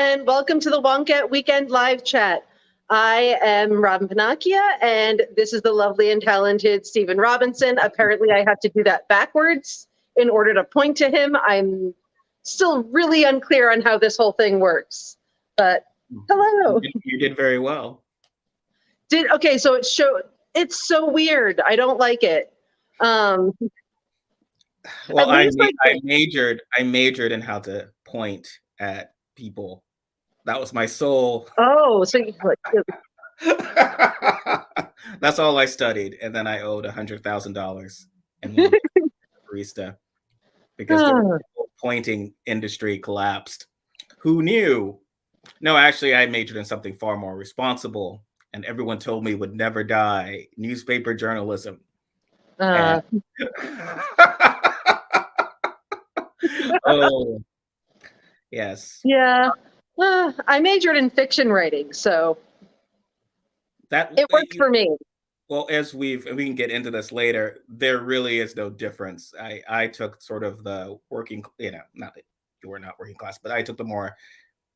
and welcome to the Wonkette Weekend Live Chat. I am Robin Panacchia, and this is the lovely and talented Stephen Robinson. Apparently, I have to do that backwards in order to point to him. I'm still really unclear on how this whole thing works, but hello. You did very well. Okay, so it's so weird. I don't like it. Well, I majored in how to point at people. That was my sole. Oh, so that's all I studied, and then I owed $100,000 and one barista because the pointing industry collapsed. Who knew? No, actually, I majored in something far more responsible, and everyone told me would never die: newspaper journalism. Oh, yes. Yeah. I majored in fiction writing, so it worked for me. Well, as we can get into this later, there really is no difference. I took sort of the working, not that you were not working class, but I took the more,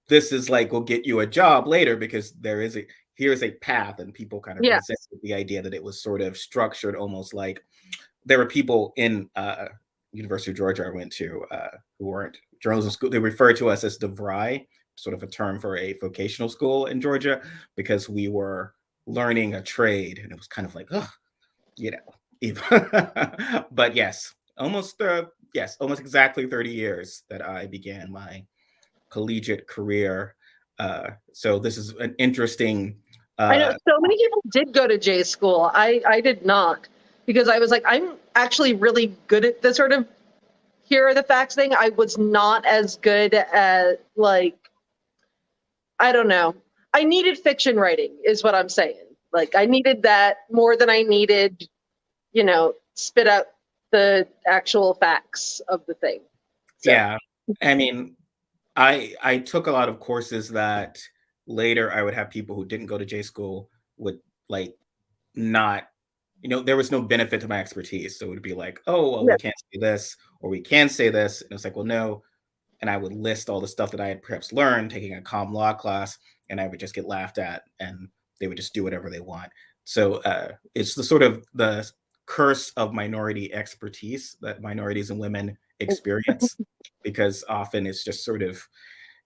this is like, will get you a job later because here's a path, and people kind of resisted the idea that it was sort of structured almost like there were people in University of Georgia I went to who weren't journalism school. They referred to us as DeVry, sort of a term for a vocational school in Georgia, because we were learning a trade, and it was kind of like, but yes, almost exactly 30 years that I began my collegiate career. So this is an interesting. I know so many people did go to J school. I did not, because I was like, I'm actually really good at the sort of here are the facts thing. I was not as good at, like, I don't know. I needed fiction writing is what I'm saying. Like, I needed that more than I needed, spit out the actual facts of the thing. So. Yeah. I mean, I took a lot of courses that later I would have people who didn't go to J school would like not, there was no benefit to my expertise. So it would be like, oh, well, we can't say this, or we can say this. And it's like, well, no. And I would list all the stuff that I had perhaps learned taking a comm law class, and I would just get laughed at, and they would just do whatever they want. So it's the sort of the curse of minority expertise that minorities and women experience, because often it's just sort of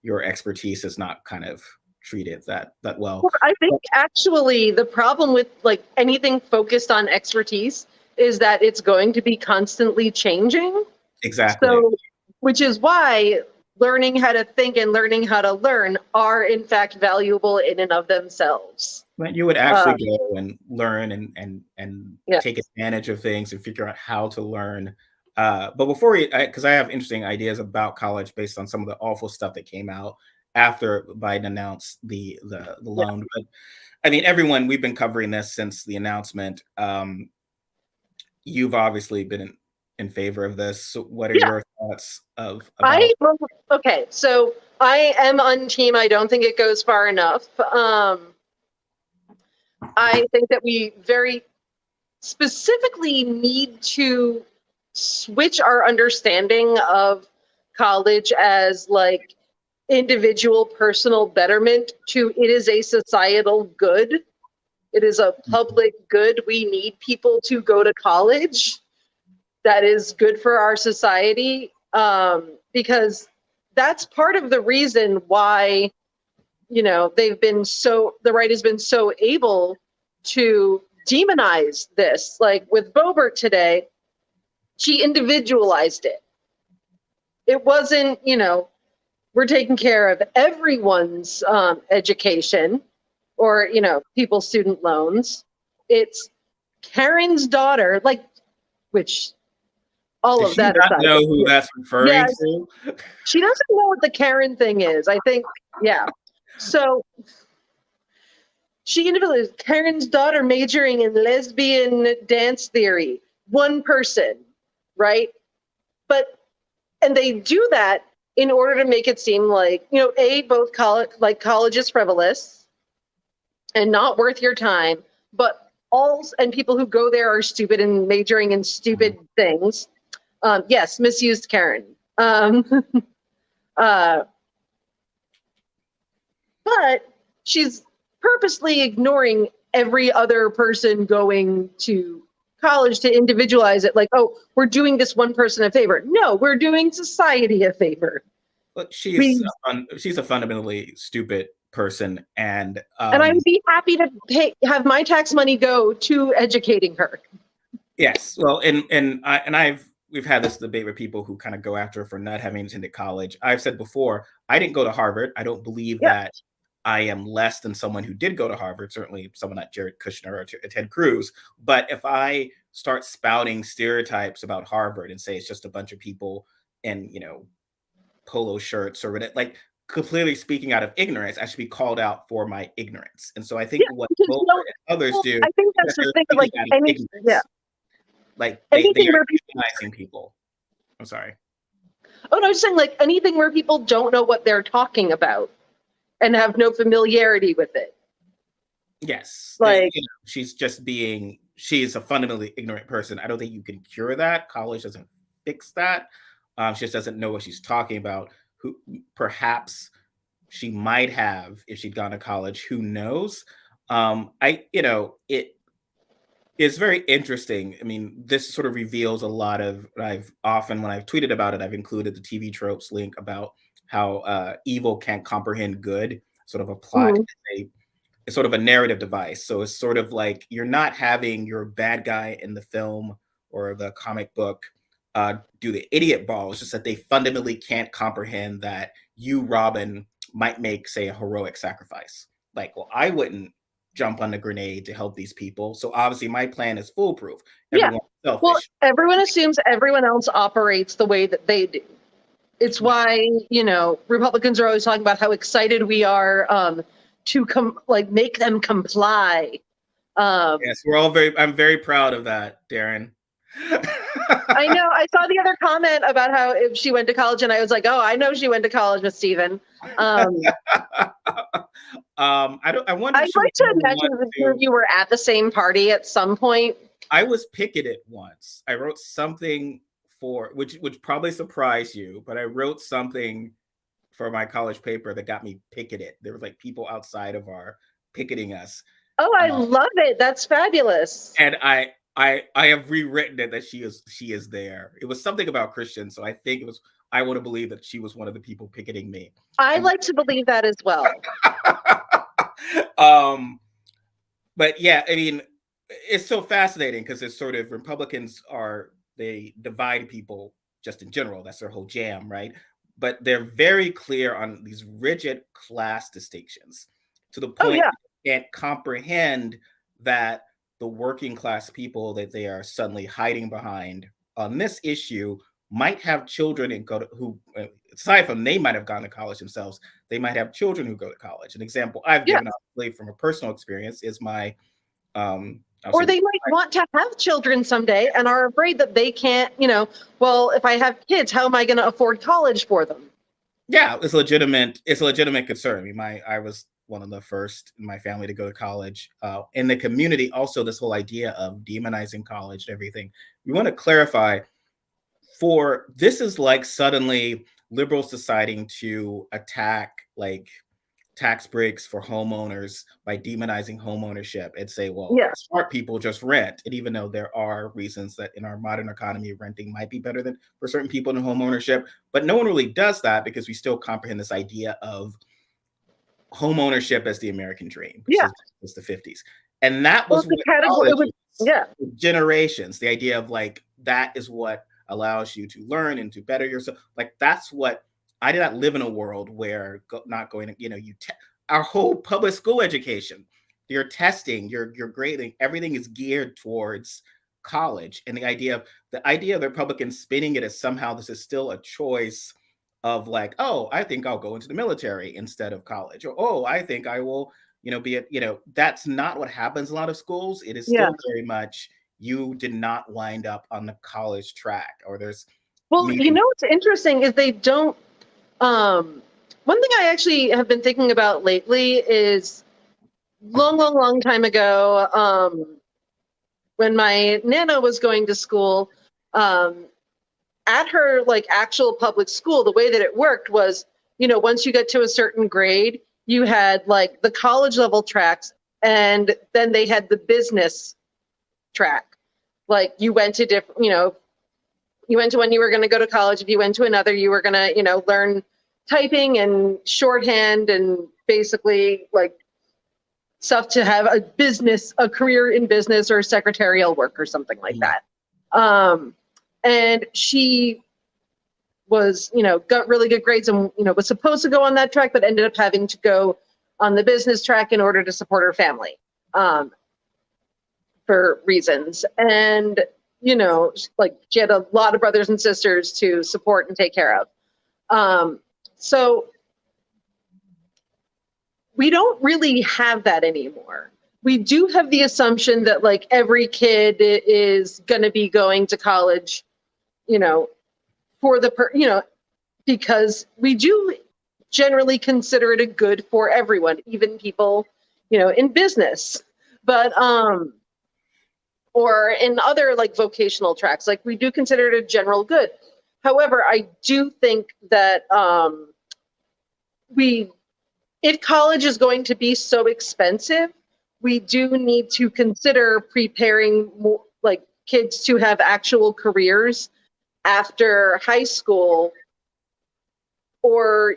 your expertise is not kind of treated that well. I think actually the problem with like anything focused on expertise is that it's going to be constantly changing. Exactly. So, which is why learning how to think and learning how to learn are in fact valuable in and of themselves. But you would actually go and learn and take advantage of things and figure out how to learn. But before because I have interesting ideas about college based on some of the awful stuff that came out after Biden announced the loan. But I mean, we've been covering this since the announcement. You've obviously been in favor of this. So what are your thoughts okay, so I am on team. I don't think it goes far enough. I think that we very specifically need to switch our understanding of college as like individual personal betterment to it is a societal good. It is a public good. We need people to go to college. That is good for our society, because that's part of the reason why, the right has been so able to demonize this. Like with Boebert today, she individualized it. It wasn't, we're taking care of everyone's education or, people's student loans. It's Karen's daughter, like, which all of that aside. Know who that's referring to? She doesn't know what the Karen thing is, I think. Yeah. So she individualized Karen's daughter majoring in lesbian dance theory. One person, right? And they do that in order to make it seem like, both college is frivolous and not worth your time, but and people who go there are stupid and majoring in stupid things. Yes, misused Karen. but she's purposely ignoring every other person going to college to individualize it. Like, oh, we're doing this one person a favor. No, we're doing society a favor. But We, she's a fundamentally stupid person, and and I would be happy to have my tax money go to educating her. yes, well, we've had this debate with people who kind of go after her for not having attended college. I've said before, I didn't go to Harvard. I don't believe that I am less than someone who did go to Harvard, certainly someone like Jared Kushner or Ted Cruz. But if I start spouting stereotypes about Harvard and say it's just a bunch of people in, polo shirts or whatever, like completely speaking out of ignorance, I should be called out for my ignorance. And so I think what Wilbur and others do, I think that's the thing. Like like they are humanizing people. I'm sorry. Oh, no, I was saying like anything where people don't know what they're talking about and have no familiarity with it. Yes. Like, she's a fundamentally ignorant person. I don't think you can cure that. College doesn't fix that. She just doesn't know what she's talking about. Who perhaps she might have if she'd gone to college. Who knows? It's very interesting. I mean, this sort of reveals a lot of, when I've tweeted about it, I've included the TV tropes link about how evil can't comprehend good, sort of a plot, it's sort of a narrative device. So it's sort of like you're not having your bad guy in the film or the comic book do the idiot ball. It's just that they fundamentally can't comprehend that you, Robin, might make, say, a heroic sacrifice. Like, well, I wouldn't jump on the grenade to help these people. So obviously my plan is foolproof. Everyone's selfish. Well, everyone assumes everyone else operates the way that they do. It's why, Republicans are always talking about how excited we are to make them comply. Yes, I'm very proud of that, Darren. I know. I saw the other comment about how if she went to college, and I was like, oh, I know she went to college with Stephen. I wonder. I'd like to imagine if you were at the same party at some point. I was picketed once. I wrote something which probably surprised you, but I wrote something for my college paper that got me picketed. There was like people outside of our picketing us. Oh, I love it. That's fabulous. And I have rewritten it that she is there. It was something about Christians, so I think I want to believe that she was one of the people picketing me. I like to believe that as well. But yeah, I mean, it's so fascinating because it's sort of Republicans they divide people just in general. That's their whole jam, right? But they're very clear on these rigid class distinctions to the point they can't comprehend that the working class people that they are suddenly hiding behind on this issue might have children who, aside from they might have gone to college themselves, they might have children who go to college. An example I've given out from a personal experience is my or they might want to have children someday and are afraid that they can't, well, if I have kids, how am I going to afford college for them? Yeah, it's a legitimate concern. I mean, I was one of the first in my family to go to college. In the community, also this whole idea of demonizing college and everything. We want to clarify, this is like suddenly liberals deciding to attack like tax breaks for homeowners by demonizing homeownership and say, well, smart people just rent. And even though there are reasons that in our modern economy, renting might be better than for certain people than homeownership, but no one really does that because we still comprehend this idea of homeownership as the American dream, which is the 50s. And that was generations, the idea of like, that is what allows you to learn and to better yourself. Like, that's what I did not live in a world where not going to, our whole public school education, your testing, your grading, everything is geared towards college. And the idea of the Republicans spinning it as somehow this is still a choice of like, oh, I think I'll go into the military instead of college. Or, oh, I think I will, that's not what happens in a lot of schools. It is still very much, you did not wind up on the college track or there's. Well, what's interesting is they don't, one thing I actually have been thinking about lately is long time ago, when my Nana was going to school, at her like actual public school, the way that it worked was, once you get to a certain grade, you had like the college level tracks, and then they had the business track. Like you went to different, you went to one you were going to go to college. If you went to another, you were going to, learn typing and shorthand and basically like stuff to have a career in business or secretarial work or something like that. And she was, got really good grades and, was supposed to go on that track, but ended up having to go on the business track in order to support her family for reasons. And, like she had a lot of brothers and sisters to support and take care of. So we don't really have that anymore. We do have the assumption that like every kid is going to be going to college, for because we do generally consider it a good for everyone, even people, in business, but, or in other like vocational tracks, like we do consider it a general good. However, I do think that if college is going to be so expensive, we do need to consider preparing more, like kids to have actual careers after high school, or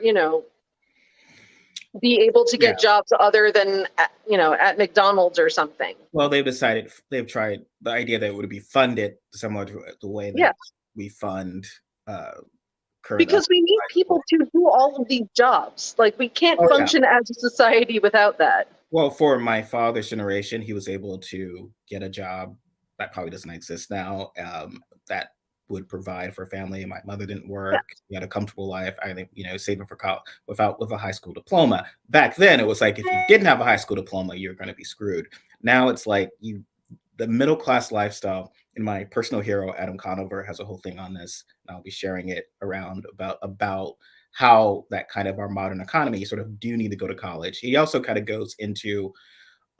be able to get jobs other than at McDonald's or something. Well, they've tried the idea that it would be funded similar to the way that we fund because we need people to do all of these jobs. Like we can't function as a society without that. Well, for my father's generation, he was able to get a job that probably doesn't exist now, that would provide for a family. My mother didn't work. She had a comfortable life. I think, saving for college with a high school diploma. Back then, it was like if you didn't have a high school diploma, you're going to be screwed. Now it's like the middle class lifestyle. And my personal hero, Adam Conover, has a whole thing on this, and I'll be sharing it around about how that kind of our modern economy, you sort of do need to go to college. He also kind of goes into,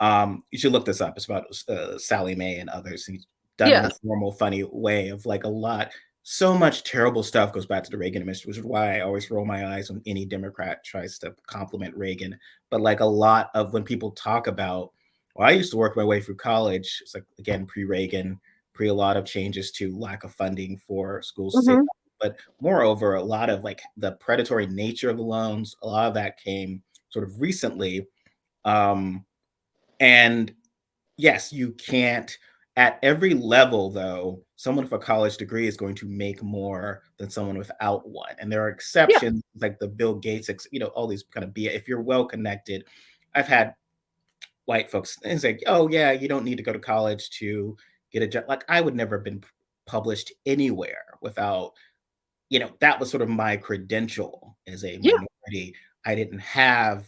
you should look this up. It's about Sally Mae and others. He's done in a normal, funny way of like so much terrible stuff goes back to the Reagan administration, which is why I always roll my eyes when any Democrat tries to compliment Reagan. But like a lot of when people talk about, well, I used to work my way through college. It's like, again, pre-Reagan, pre a lot of changes to lack of funding for schools. But moreover, a lot of like the predatory nature of the loans, a lot of that came sort of recently. And yes, you can't, at every level, though, someone with a college degree is going to make more than someone without one. And there are exceptions, like the Bill Gates, all these kind of if you're well connected. I've had white folks and it's like, oh yeah, you don't need to go to college to get a job. Like I would never have been published anywhere without, that was sort of my credential as a minority. I didn't have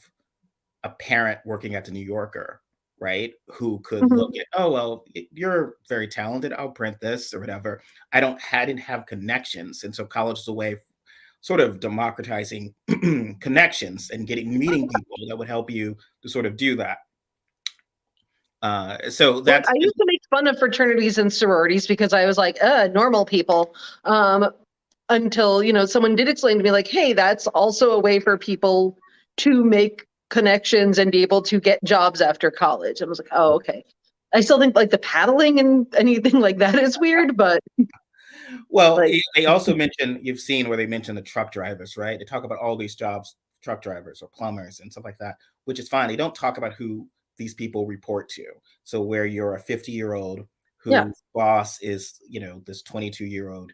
a parent working at the New Yorker, right, who could look at, oh, well, you're very talented, I'll print this or whatever. I didn't have connections. And so college is a way of sort of democratizing connections and meeting people that would help you to sort of do that. So that's, I used to make fun of fraternities and sororities because I was like, normal people. Until, someone did explain to me like, hey, that's also a way for people to make connections and be able to get jobs after college. I was like, oh, okay. I still think like the paddling and anything like that is weird, but. Well, they also mention, you've seen where they mention the truck drivers, right? They talk about all these jobs, truck drivers or plumbers and stuff like that, which is fine. They don't talk about who these people report to. So where you're a 50-year-old whose boss is, this 22-year-old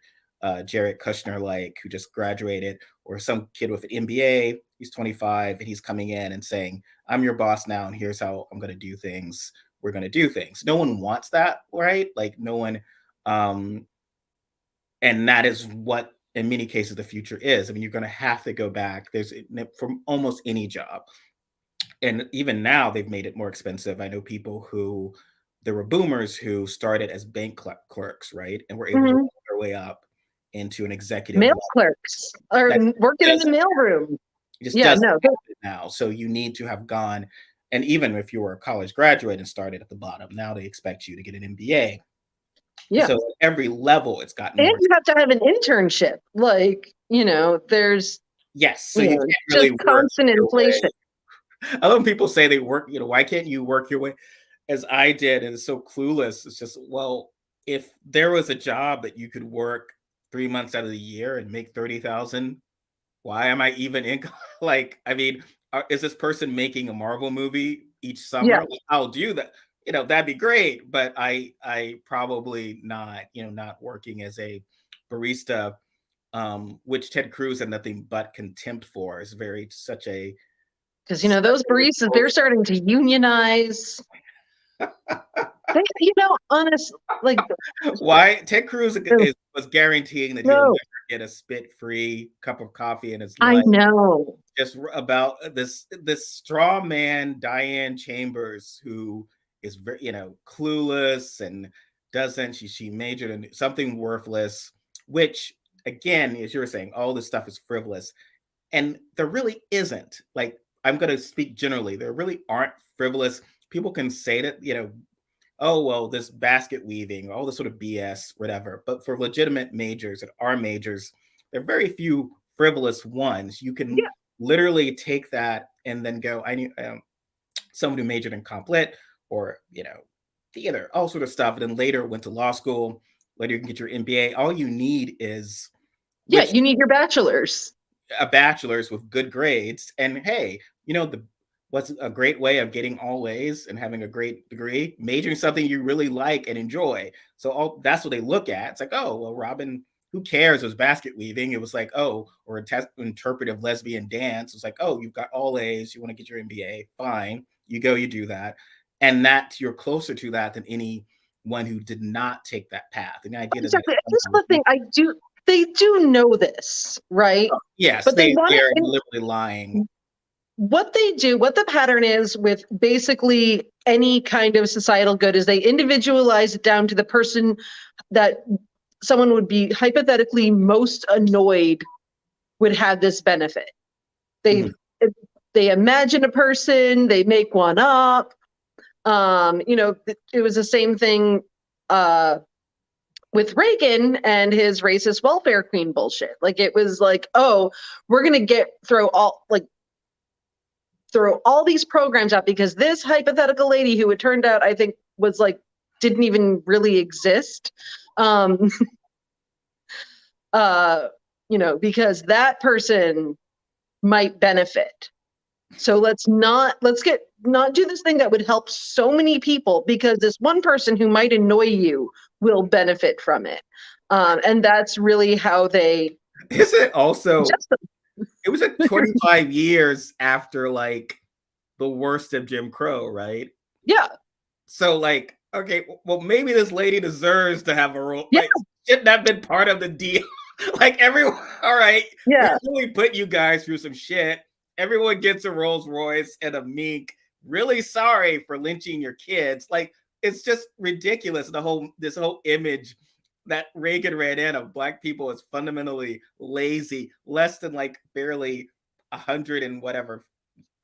Jared Kushner, like who just graduated, or some kid with an MBA, he's 25 and he's coming in and saying, I'm your boss now and here's how I'm going to do things. We're going to do things. No one wants that, right? Like no one, and that is what in many cases the future is. I mean, you're going to have to go back. There's from almost any job. And even now they've made it more expensive. I know people who, there were boomers who started as bank clerks, right? And were able to work their way up into an executive mail clerks or working in the mailroom. Just doesn't happen now. So you need to have gone, and even if you were a college graduate and started at the bottom, now they expect you to get an MBA. Yeah. So at every level it's gotten more. And you have to have an internship. Like, there's so you can't really just constant inflation. I love when people say they work, why can't you work your way as I did? And it's so clueless. It's just, well, if there was a job that you could work 3 months out of the year and make 30,000, why am I even in? Like, I mean, is this person making a Marvel movie each Yeah. summer? Like, I'll do that. That'd be great, but I probably not, not working as a barista, which Ted Cruz had nothing but contempt for. Is very such a Because, those baristas, they're starting to unionize. They, honest, like, why Ted Cruz no, was guaranteeing that he'll never no, get a spit-free cup of coffee in his I life. know. Just about this straw man, Diane Chambers, who is very, clueless and doesn't she majored in something worthless, which again, as you were saying, all this stuff is frivolous, and there really isn't. Like, I'm going to speak generally, there really aren't frivolous. People can say that, oh, well, this basket weaving, all this sort of BS, whatever. But for legitimate majors and our majors, there are very few frivolous ones. You can Yeah. literally take that and then go, I need someone who majored in comp lit or, theater, all sort of stuff. And then later went to law school. Later you can get your MBA. All you need is, Yeah, which you need your bachelor's. a bachelor's with good grades. And hey, what's a great way of getting all A's and having a great degree? Majoring something you really like and enjoy. So that's what they look at. It's like, oh, well, Robin, who cares? It was basket weaving. It was like, oh, or interpretive lesbian dance. It's like, oh, you've got all A's. You want to get your MBA? Fine. You go, you do that. And that you're closer to that than anyone who did not take that path. And the idea that Exactly. Here's the thing. They do know this, right? yes, But they want are to, deliberately lying. what they do, what the pattern is with basically any kind of societal good is they individualize it down to the person that someone would be hypothetically most annoyed would have this benefit. They Mhm. they imagine a person, they make one up. It was the same thing with Reagan and his racist welfare queen bullshit. Like, it was like, oh, we're gonna throw all these programs out because this hypothetical lady who it turned out I think was like didn't even really exist. Because that person might benefit. So let's not do this thing that would help so many people because this one person who might annoy you will benefit from it. And that's really how they Is it also just it was 25 years after like the worst of Jim Crow, right? yeah. So like, okay, well maybe this lady deserves to have a role. Yeah. Like, shouldn't that been part of the deal? Like everyone, all right, Yeah. we really put you guys through some shit. Everyone gets a Rolls Royce and a mink. Really sorry for lynching your kids. Like, it's just ridiculous. This whole image that Reagan ran in of black people as fundamentally lazy, less than like barely 100 and whatever.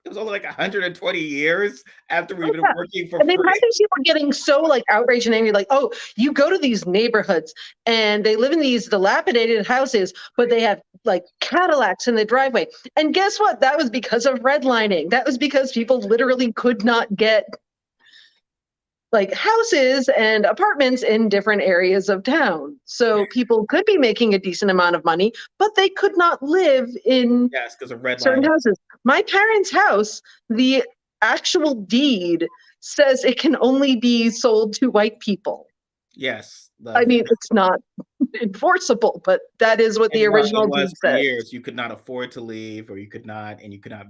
It was only like 120 years after we've Oh, been yeah. working for And they free. had these people getting so like outraged and angry, like, oh, you go to these neighborhoods and they live in these dilapidated houses, but they have like Cadillacs in the driveway. And guess what? That was because of redlining. That was because people literally could not get like houses and apartments in different areas of town. So people could be making a decent amount of money, but they could not live in Yes, because of certain redlining. houses. My parents' house, the actual deed says it can only be sold to white people. Yes, I mean, it's not enforceable, but that is what the it original was deed for says. years. You could not afford to leave, or you could not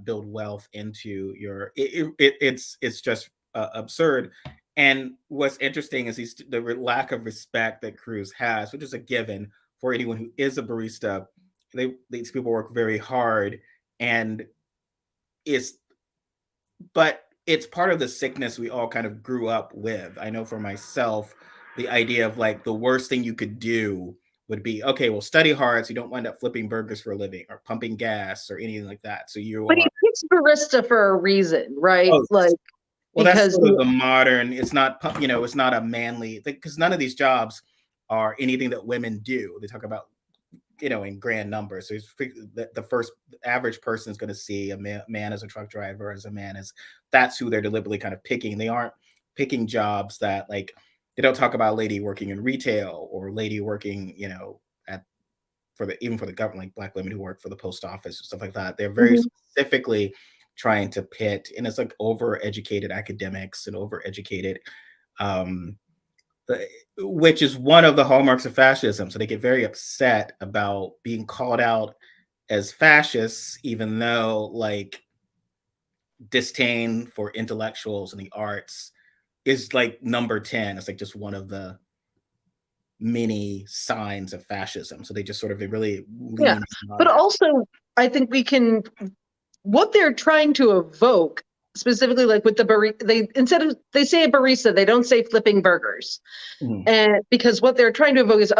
build wealth into your. It's just absurd. And what's interesting is the lack of respect that Cruz has, which is a given for anyone who is a barista. These people work very hard, and it's but it's part of the sickness we all kind of grew up with. I know for myself, the idea of like the worst thing you could do would be, okay, well, study hard so you don't wind up flipping burgers for a living or pumping gas or anything like that. So you But are, he picks barista for a reason, right? oh, Like, well, that's because sort of the modern, it's not, it's not a manly, because none of these jobs are anything that women do. They talk about in grand numbers. So the average person is going to see a man as a truck driver, as a man as, that's who they're deliberately kind of picking. They aren't picking jobs that, like, they don't talk about lady working in retail or lady working, at even for the government, like Black women who work for the post office or stuff like that. They're very Mhm. specifically trying to pit, and it's like overeducated academics and overeducated, um, uh, which is one of the hallmarks of fascism. So they get very upset about being called out as fascists, even though, like, disdain for intellectuals and the arts is like number 10. It's like just one of the many signs of fascism. So they really Yeah. lean on But that. also, I think what they're trying to evoke, specifically like with the barista, they say a barista, they don't say flipping burgers. Mhm. And because what they're trying to evoke is,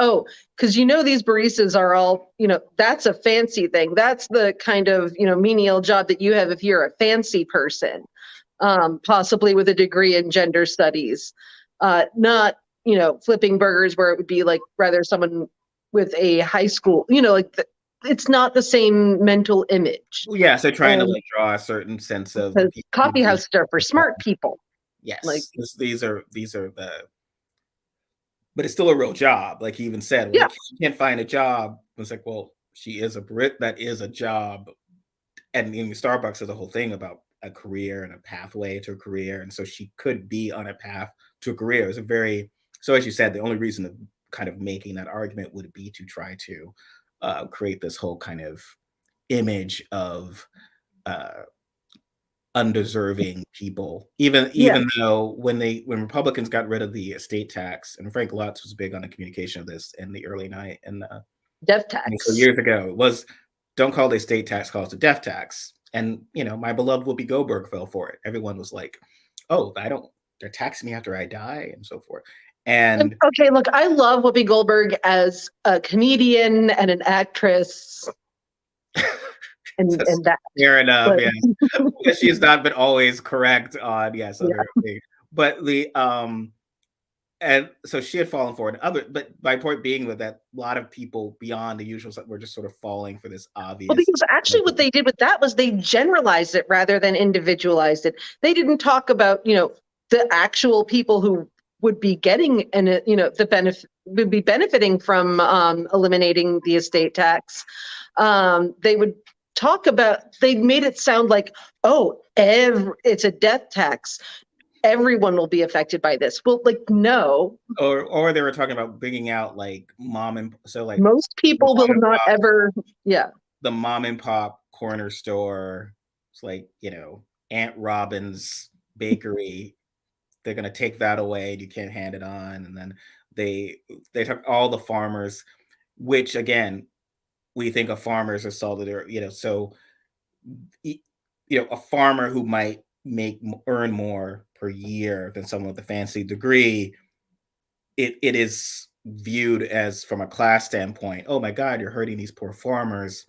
because these baristas are all, that's a fancy thing. That's the kind of, menial job that you have if you're a fancy person, possibly with a degree in gender studies, not, flipping burgers where it would be like rather someone with a high school, it's not the same mental image. Well, yeah, so trying to And like draw a certain sense of the because people who coffee do houses are for the job. smart people. Like, Yes, these are the, but it's still a real job. Like he even said, well, yeah, she can't find a job. It's like, well, she is a Brit. That is a job. And in Starbucks is a whole thing about a career and a pathway to a career. And so she could be on a path to a career. It's a very, so as you said, the only reason of kind of making that argument would be to try to create this whole kind of image of uh, undeserving people, even yeah, though when Republicans got rid of the estate tax, and Frank Lutz was big on the communication of this in the early night and death so tax. years ago, it was, don't call the estate tax, call it the death tax. And my beloved Whoopi Goldberg fell for it. Everyone was like, oh, they're taxing me after I die and so forth. And Okay, look, I love Whoopi Goldberg as a comedian and an actress, and that. fair enough, But yes. Because she's not been always correct on, yes, yeah, other things. But and so she had fallen for it. But my point being with that, a lot of people beyond the usual were just sort of falling for this well, obvious. because actually, what they did with that was they generalized it rather than individualized it. They didn't talk about the actual people who would be getting the benefit would be benefiting from eliminating the estate tax. They would talk about. They made it sound like, it's a death tax. Everyone will be affected by this. Well, like, no, Or they were talking about bringing out like most people mom will and not pop, ever. Yeah, the mom and pop corner store. It's like, Aunt Robin's bakery. They're gonna take that away and you can't hand it on. And then they took all the farmers, which again, we think of farmers as solidary, so a farmer who might earn more per year than someone with a fancy degree, it is viewed as, from a class standpoint, oh my god, you're hurting these poor farmers,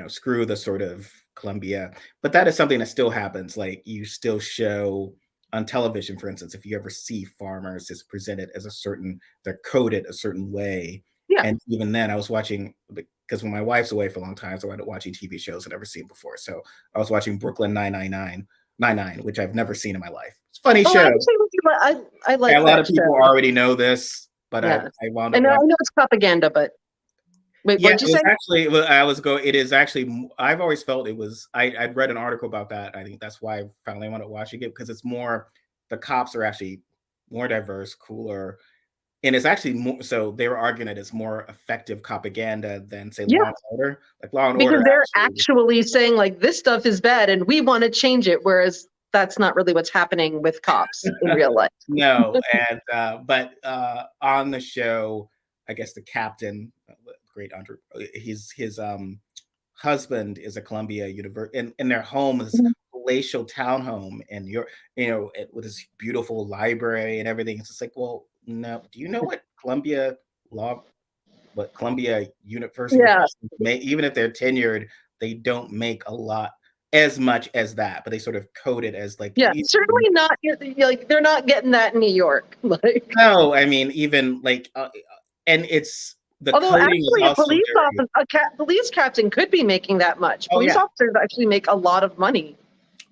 screw the sort of Columbia. But that is something that still happens. Like, you still show on television, for instance, if you ever see farmers, it's presented as they're coded a certain way. yeah. And even then I was watching, because when my wife's away for a long time, so I ended up watching TV shows I'd never seen before. So I was watching Brooklyn 999, which I've never seen in my life. It's a funny Oh, I show. actually I Yeah, like a lot that of people show. already know this, but I Yes, wound up and I watching. know it's propaganda, but wait, Yeah, what'd it you was say? actually, it is actually, I've always felt it was, I'd read an article about that. I think that's why I finally wanted watching it, because it's more, the cops are actually more diverse, cooler, and it's actually more, so they were arguing that it's more effective propaganda than, say, Yeah, Law and Order. Like Law and because Order they're actually, actually saying like this stuff is bad and we want to change it, whereas that's not really what's happening with cops in real life. no, and on the show, I guess the captain, great Andre, his husband is a Columbia University, and their home is Mhm. palatial townhome, and with this beautiful library and everything. It's just like, well, no, do you know law, what Columbia University Yeah, professors make? Even if they're tenured, they don't make a lot as much as that, but they sort of code it as like, yeah, certainly not. Like they're not getting that in New York. Like, no, I mean, even like, and it's the Although coding is actually, a also police very. officer, police captain could be making that much. Oh Police yeah, officers actually make a lot of money.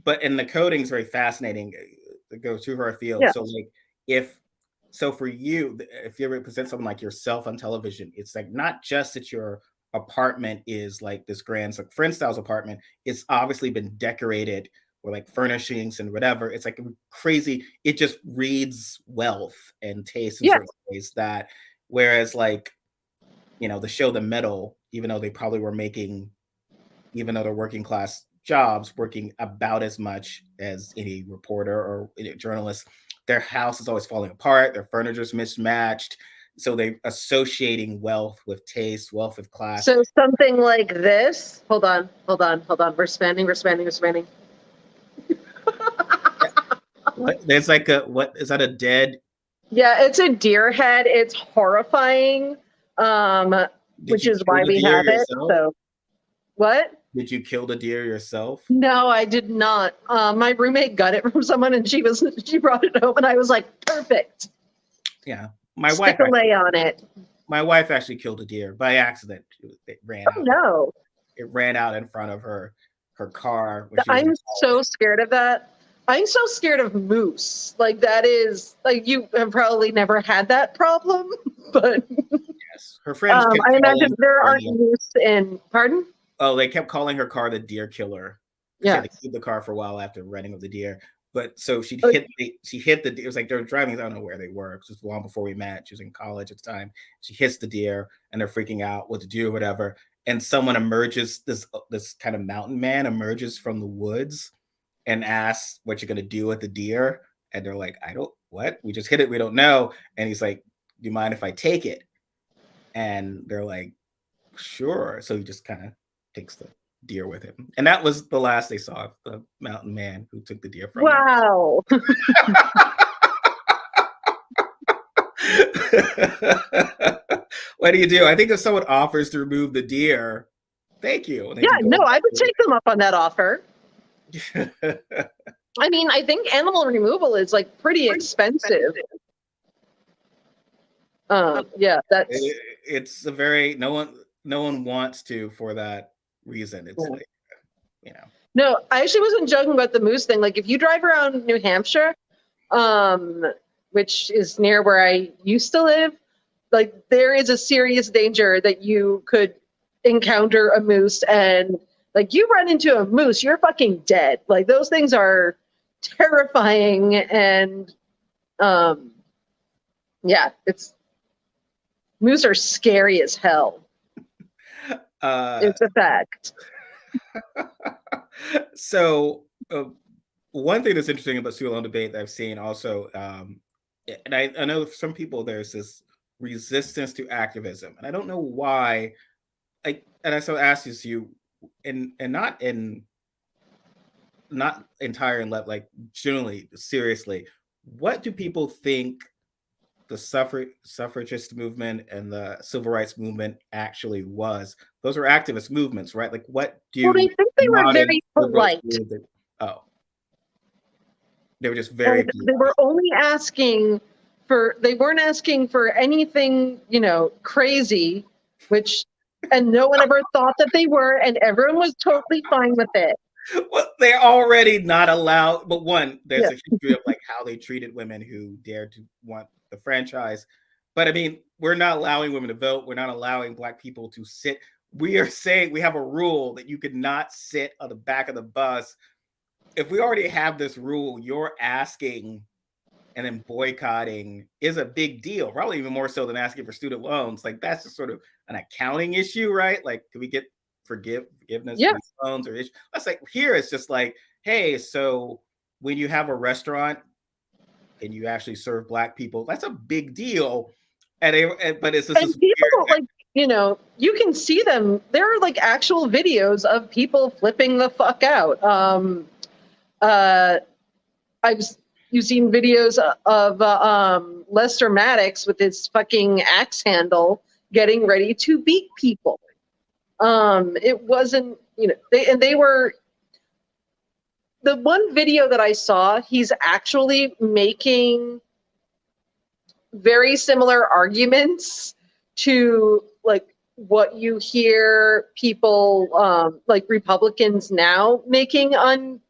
but and the coding is very fascinating to go to her field. Yeah. So like if so for you, if you ever present something like yourself on television, it's like not just that your apartment is like this grand like friend styles apartment. It's obviously been decorated with like furnishings and whatever. It's like crazy. It just reads wealth and taste in Yeah. certain ways that whereas like the show The Middle, even though they probably were making even though they're working class jobs, working about as much as any reporter or journalist, their house is always falling apart, their furniture is mismatched. So they associating wealth with taste, wealth with class. So something like this. Hold on. We're spanning. What there's like a what is that a dead? Yeah, it's a deer head. It's horrifying, Did which you is kill why the we deer have it. yourself? So, what? Did you kill the deer yourself? No, I did not. My roommate got it from someone, and she brought it home, and I was like, perfect. Yeah, my Stick wife. a lay on it. My wife actually killed a deer by accident. It ran Oh out. no! It ran out in front of her car when she was. I'm so scared of that. I'm so scared of moose. Like that is like you have probably never had that problem, but Yes, her friends kept I calling imagine there her aren't moose in. Pardon? oh, they kept calling her car the deer killer. She had Yeah. to keep the car for a while after running of the deer. But so she Oh, hit the deer. It was like they were driving. I don't know where they were. It was long before we met. She was in college at the time. She hits the deer, and they're freaking out what to do, whatever. And someone emerges. This kind of mountain man emerges from the woods and asks, "What you're gonna do with the deer?" And they're like, "I don't. What? We just hit it. We don't know." And he's like, "Do you mind if I take it?" And they're like, "Sure." So he just kind of takes the deer with him. And that was the last they saw of the mountain man who took the deer from him. wow. What do you do? I think if someone offers to remove the deer, thank you. And they Yeah, can go no, on. I would take them up on that offer. I mean, I think animal removal is like pretty expensive. Yeah, that's It's a very no one wants to for that reason. It's yeah. like No, I actually wasn't joking about the moose thing. Like if you drive around New Hampshire, which is near where I used to live, like there is a serious danger that you could encounter a moose and like you run into a moose, you're fucking dead. Like those things are terrifying and yeah, moose are scary as hell. It's a fact. So one thing that's interesting about student loan debate that I've seen also, and I know for some people there's this resistance to activism, and I don't know why. And I so ask this you, and not entire and like generally seriously, what do people think the suffragist movement and the civil rights movement actually was? Those are activist movements, right? Like what Well, I do think they were modern very liberals polite. do that? Oh, they were just very And they were only asking they weren't asking for anything, crazy, and no one ever thought that they were, and everyone was totally fine with it. well, they're already not allowed. But one, there's Yeah. a history of like how they treated women who dared to want the franchise. But I mean, we're not allowing women to vote. We're not allowing Black people to sit. We are saying we have a rule that you could not sit on the back of the bus. If we already have this rule, you're asking and then boycotting is a big deal, probably even more so than asking for student loans. Like that's just sort of an accounting issue, right? Like, can we get forgiveness Yeah. for these loans or issues? That's like here it's just like, hey, so when you have a restaurant and you actually serve Black people, that's a big deal. But it's just And this people weird. like, you can see them. There are like actual videos of people flipping the fuck out. You've seen videos of Lester Maddox with his fucking axe handle getting ready to beat people. It wasn't, they were the one video that I saw, he's actually making very similar arguments to like what you hear people like Republicans now making on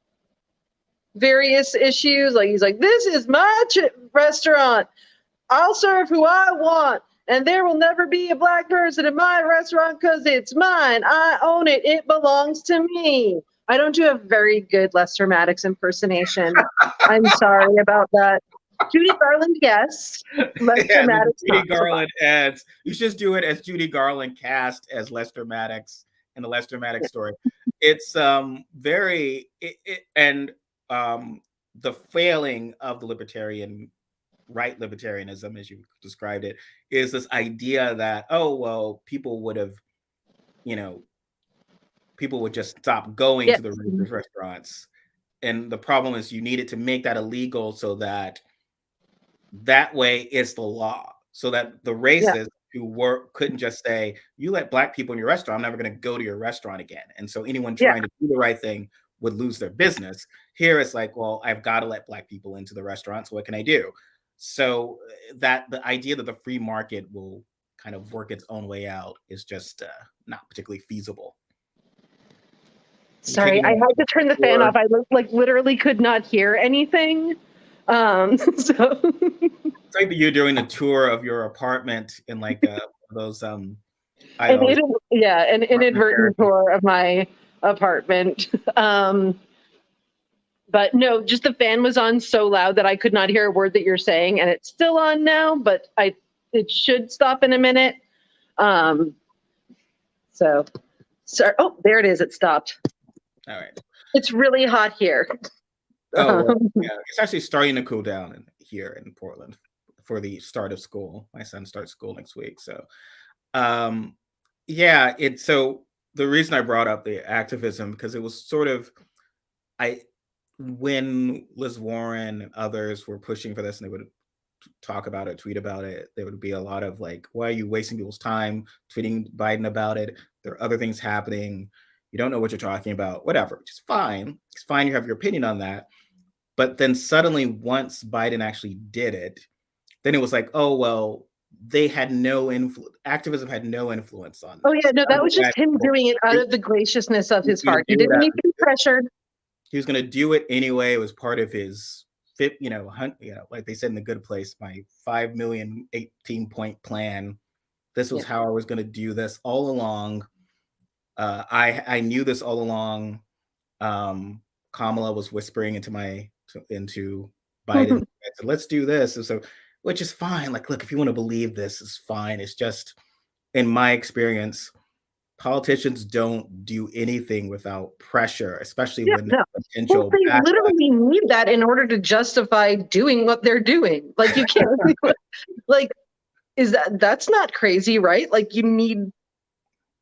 various issues. Like he's like, this is my restaurant. I'll serve who I want. And there will never be a black person in my restaurant because it's mine. I own it. It belongs to me. I don't do a very good Lester Maddox impersonation. I'm sorry about that. Judy Garland, yes. Lester Maddox, Judy not so Garland adds. You should just do it as Judy Garland cast as Lester Maddox in the Lester Maddox story. It's very and the failing of the right libertarianism, as you described it, is this idea that, oh well, people would just stop going yes. to the restaurants, and the problem is you needed to make that illegal so that way it's the law, so that the racists who couldn't just say, you let black people in your restaurant, I'm never going to go to your restaurant again. And so anyone trying to do the right thing would lose their business. Here it's like, well, I've got to let black people into the restaurant, so what can I do? So that the idea that the free market will kind of work its own way out is just not particularly feasible. Sorry, I had to turn the fan off. I like literally could not hear anything. So it's like you're doing a tour of your apartment in like those an inadvertent tour of my apartment. But no, just the fan was on so loud that I could not hear a word that you're saying, and it's still on now, but it should stop in a minute. So oh, there it is. It stopped. All right. It's really hot here. Oh, well, yeah, it's actually starting to cool down here in Portland for the start of school. My son starts school next week, so so the reason I brought up the activism, because it was sort of when Liz Warren and others were pushing for this and they would talk about it, tweet about it, there would be a lot of like, why are you wasting people's time tweeting Biden about it? There are other things happening. You don't know what you're talking about, whatever, which is fine. It's fine. You have your opinion on that. But then suddenly, once Biden actually did it, then it was like, oh, well, they had no influence. Activism had no influence on this. Oh, yeah. No, that was just him doing it out of the graciousness of his heart. He didn't need to be pressured. He was going to do it anyway. It was part of his, like they said in The Good Place, my 5 million 18-point plan. This was how I was going to do this all along. I knew this all along. Kamala was whispering into Biden, said, let's do this. And so, which is fine. Like, look, if you want to believe this, it's fine. It's just, in my experience, politicians don't do anything without pressure, especially when potential. Well, they literally need that in order to justify doing what they're doing. Like, you can't, like, that's not crazy, right? Like,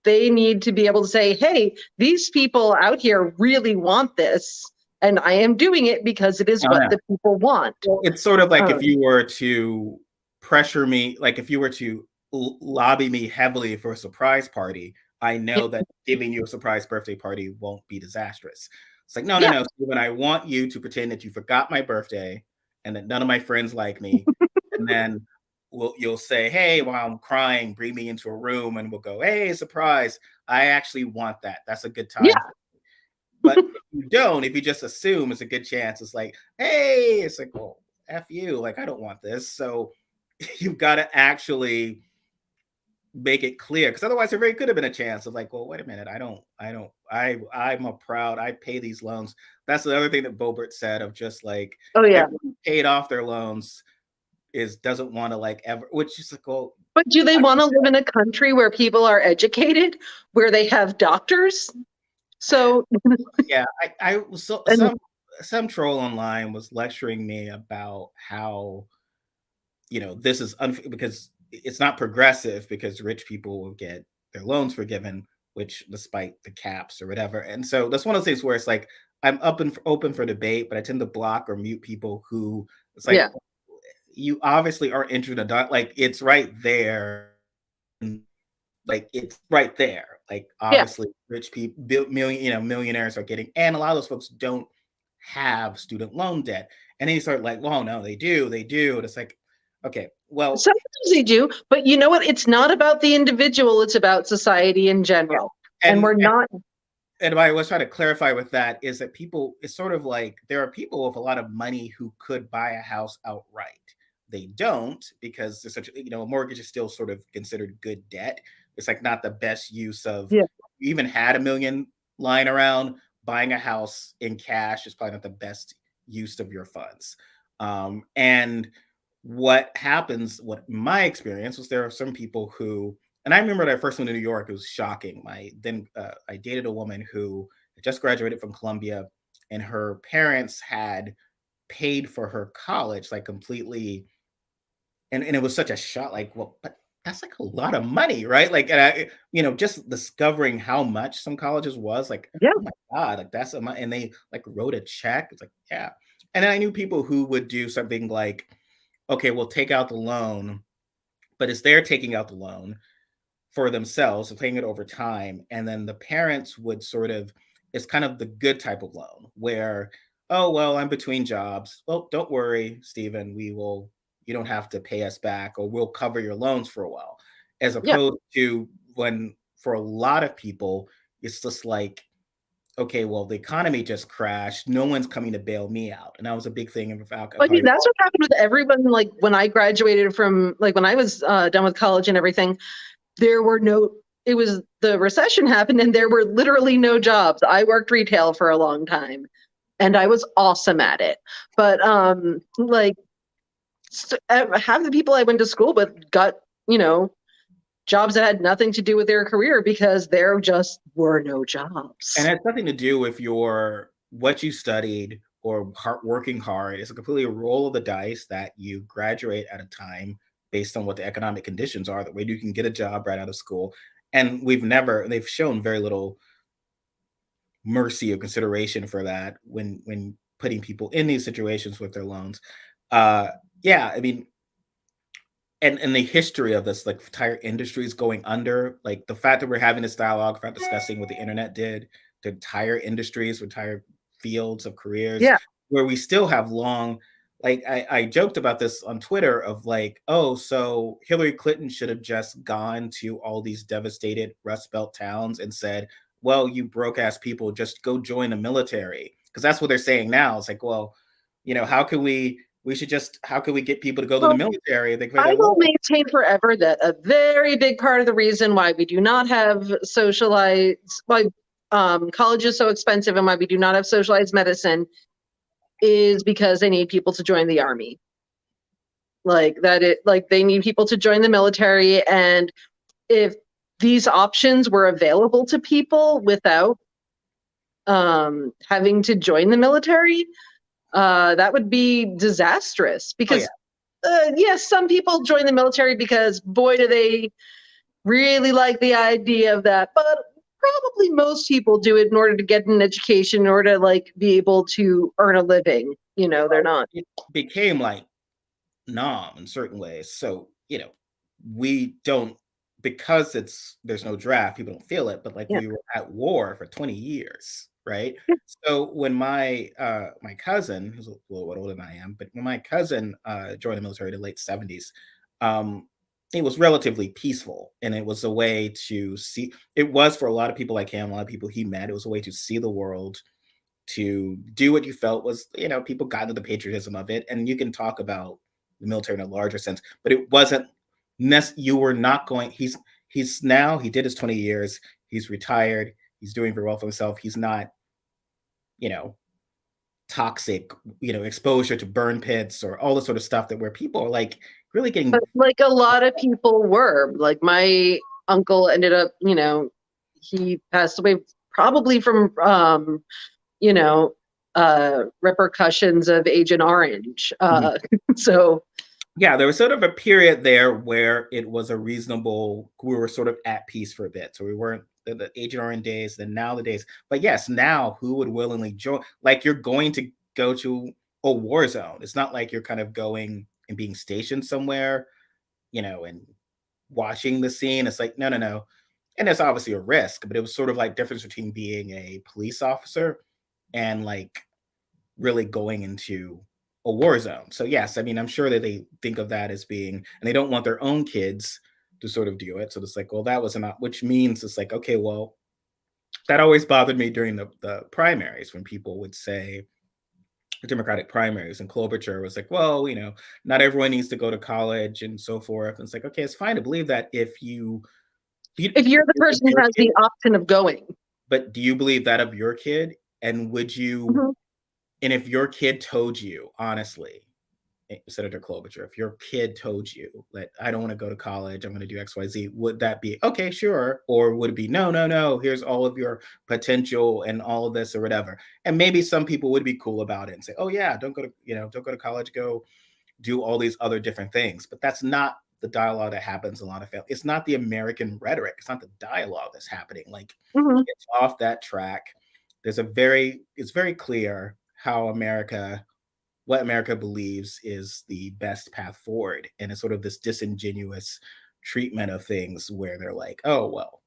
they need to be able to say, hey, these people out here really want this, and I am doing it because it is what the people want. Well, it's sort of like if you were to pressure me, like if you were to lobby me heavily for a surprise party, I know that giving you a surprise birthday party won't be disastrous. It's like, no, Stephen, I want you to pretend that you forgot my birthday and that none of my friends like me. And then you'll say, hey, while I'm crying, bring me into a room and we'll go, hey, surprise. I actually want that. That's a good time. Yeah. But if you don't, if you just assume, it's a good chance. It's like, hey, it's like, well, F you. Like, I don't want this. So you've got to actually make it clear, because otherwise there very could have been a chance of like, well, wait a minute, I'm I pay these loans. That's the other thing that Boebert said, of just like, everyone paid off their loans doesn't want to like ever, which is like, well, but do they want to live in a country where people are educated, where they have doctors? So yeah, some troll online was lecturing me about how, this is unfair because it's not progressive, because rich people will get their loans forgiven, which despite the caps or whatever. And so that's one of those things where it's like, I'm open for debate, but I tend to block or mute people who it's like, you obviously aren't interested in like, it's right there. Like, it's right there. Like, obviously rich people, millionaires are getting, and a lot of those folks don't have student loan debt. And then you start like, well, no, they do. And it's like, okay, well, Sometimes they do, but you know what? It's not about the individual, it's about society in general. And and we're not. and what I was trying to clarify with that is that people, it's sort of like there are people with a lot of money who could buy a house outright. They don't because there's such, a mortgage is still sort of considered good debt. It's like not the best use of, Yeah. you even had a million lying around, buying a house in cash is probably not the best use of your funds. And what happens, what my experience was, there are some people who, and I remember when I first went to New York, it was shocking. I dated a woman who had just graduated from Columbia, and her parents had paid for her college, like completely, and it was such a shock. Like, well, but that's like a lot of money, right? Like, and just discovering how much some colleges was like, Yeah. oh my god, like that's a money, and they like wrote a check. It's like, yeah, and then I knew people who would do something like, okay, we'll take out the loan, but it's they're taking out the loan for themselves and paying it over time. And then the parents would sort of, it's kind of the good type of loan where, oh, well, I'm between jobs. Well, don't worry, Stephen, you don't have to pay us back, or we'll cover your loans for a while. As Yeah. opposed to when, for a lot of people, it's just like, okay, well, the economy just crashed. No one's coming to bail me out. And that was a big thing. In fact, I mean, probably, that's what happened with everyone. Like when I graduated from, like when I was done with college and everything, there were no, it was the recession happened and there were literally no jobs. I worked retail for a long time and I was awesome at it. But like half the people I went to school with got, jobs that had nothing to do with their career because there just were no and jobs. it has nothing to do with your what you studied or working hard. It's a completely roll of the dice that you graduate at a time based on what the economic conditions are. That way you can get a job right out of school. And they've shown very little mercy or consideration for that when putting people in these situations with their loans. Uh, yeah, I mean, and the history of this, like entire industries going under, like the fact that we're having this dialogue about discussing what the internet did to entire industries, entire fields of careers, Yeah. where we still have long, like I joked about this on Twitter of like, oh, so Hillary Clinton should have just gone to all these devastated Rust Belt towns and said, well, you broke ass people, just go join the military. Because that's what they're saying now. It's like, well, how can we should just, how can we get people to go to the Well, military? They fight I at will war. maintain forever that a very big part of the reason why we do not have socialized, why college is so expensive and why we do not have socialized medicine is because they need people to join the army. Like they need people to join the military. And if these options were available to people without having to join the military, that would be disastrous Oh yeah. because yes, some people join the military because boy, do they really like the idea of that. But probably most people do it in order to get an education, in order to like be able to earn a living. They're not. It became like nom in certain ways. So, we don't, because there's no draft, people don't feel it, but like Yeah. we were at war for 20 years, right? So when my cousin, who's a little bit older than I am, but when my cousin joined the military in the late 70s, um, it was relatively peaceful. And it was a way to see, it was for a lot of people like him, a lot of people he met, it was a way to see the world, to do what you felt was, people got into the patriotism of it. And you can talk about the military in a larger sense, but it wasn't, you were not going, he did his 20 years, he's retired, he's doing very well for himself. He's not, you know, toxic, exposure to burn pits or all this sort of stuff that where people are like really But getting, like a lot of people were, like my uncle ended up, he passed away probably from, you know, repercussions of Agent Orange. So yeah, there was sort of a period there where it was a reasonable, we were sort of at peace for a bit. So we weren't the Agent Orange days, then now the days. But yes, now who would willingly join? Like you're going to go to a war zone. It's not like you're kind of going and being stationed somewhere, and watching the scene. It's like, no, no, no. And there's obviously a risk, but it was sort of like difference between being a police officer and like really going into a war zone. So yes, I mean, I'm sure that they think of that as being, and they don't want their own kids to sort of do it. So it's like, well, that was not, which means it's like, okay, well, that always bothered me during the primaries when people would say the Democratic primaries and Klobuchar was like, well, not everyone needs to go to college and so forth. And it's like, okay, it's fine to believe that if If you're the of person who your has kid, the option of going. but do you believe that of your kid? And would you, Mhm. and if your kid told you, honestly, Senator Klobuchar, if your kid told you that I don't want to go to college, I'm going to do XYZ, would that be okay, sure? Or would it be no, no, no, here's all of your potential and all of this or whatever? And maybe some people would be cool about it and say, oh yeah, don't go to college, go do all these other different things. But that's not the dialogue that happens in a lot of families. It's not the American rhetoric. It's not the dialogue that's happening. Like Mhm. it's off that track. It's very clear how what America believes is the best path forward. And it's sort of this disingenuous treatment of things where they're like, oh, well,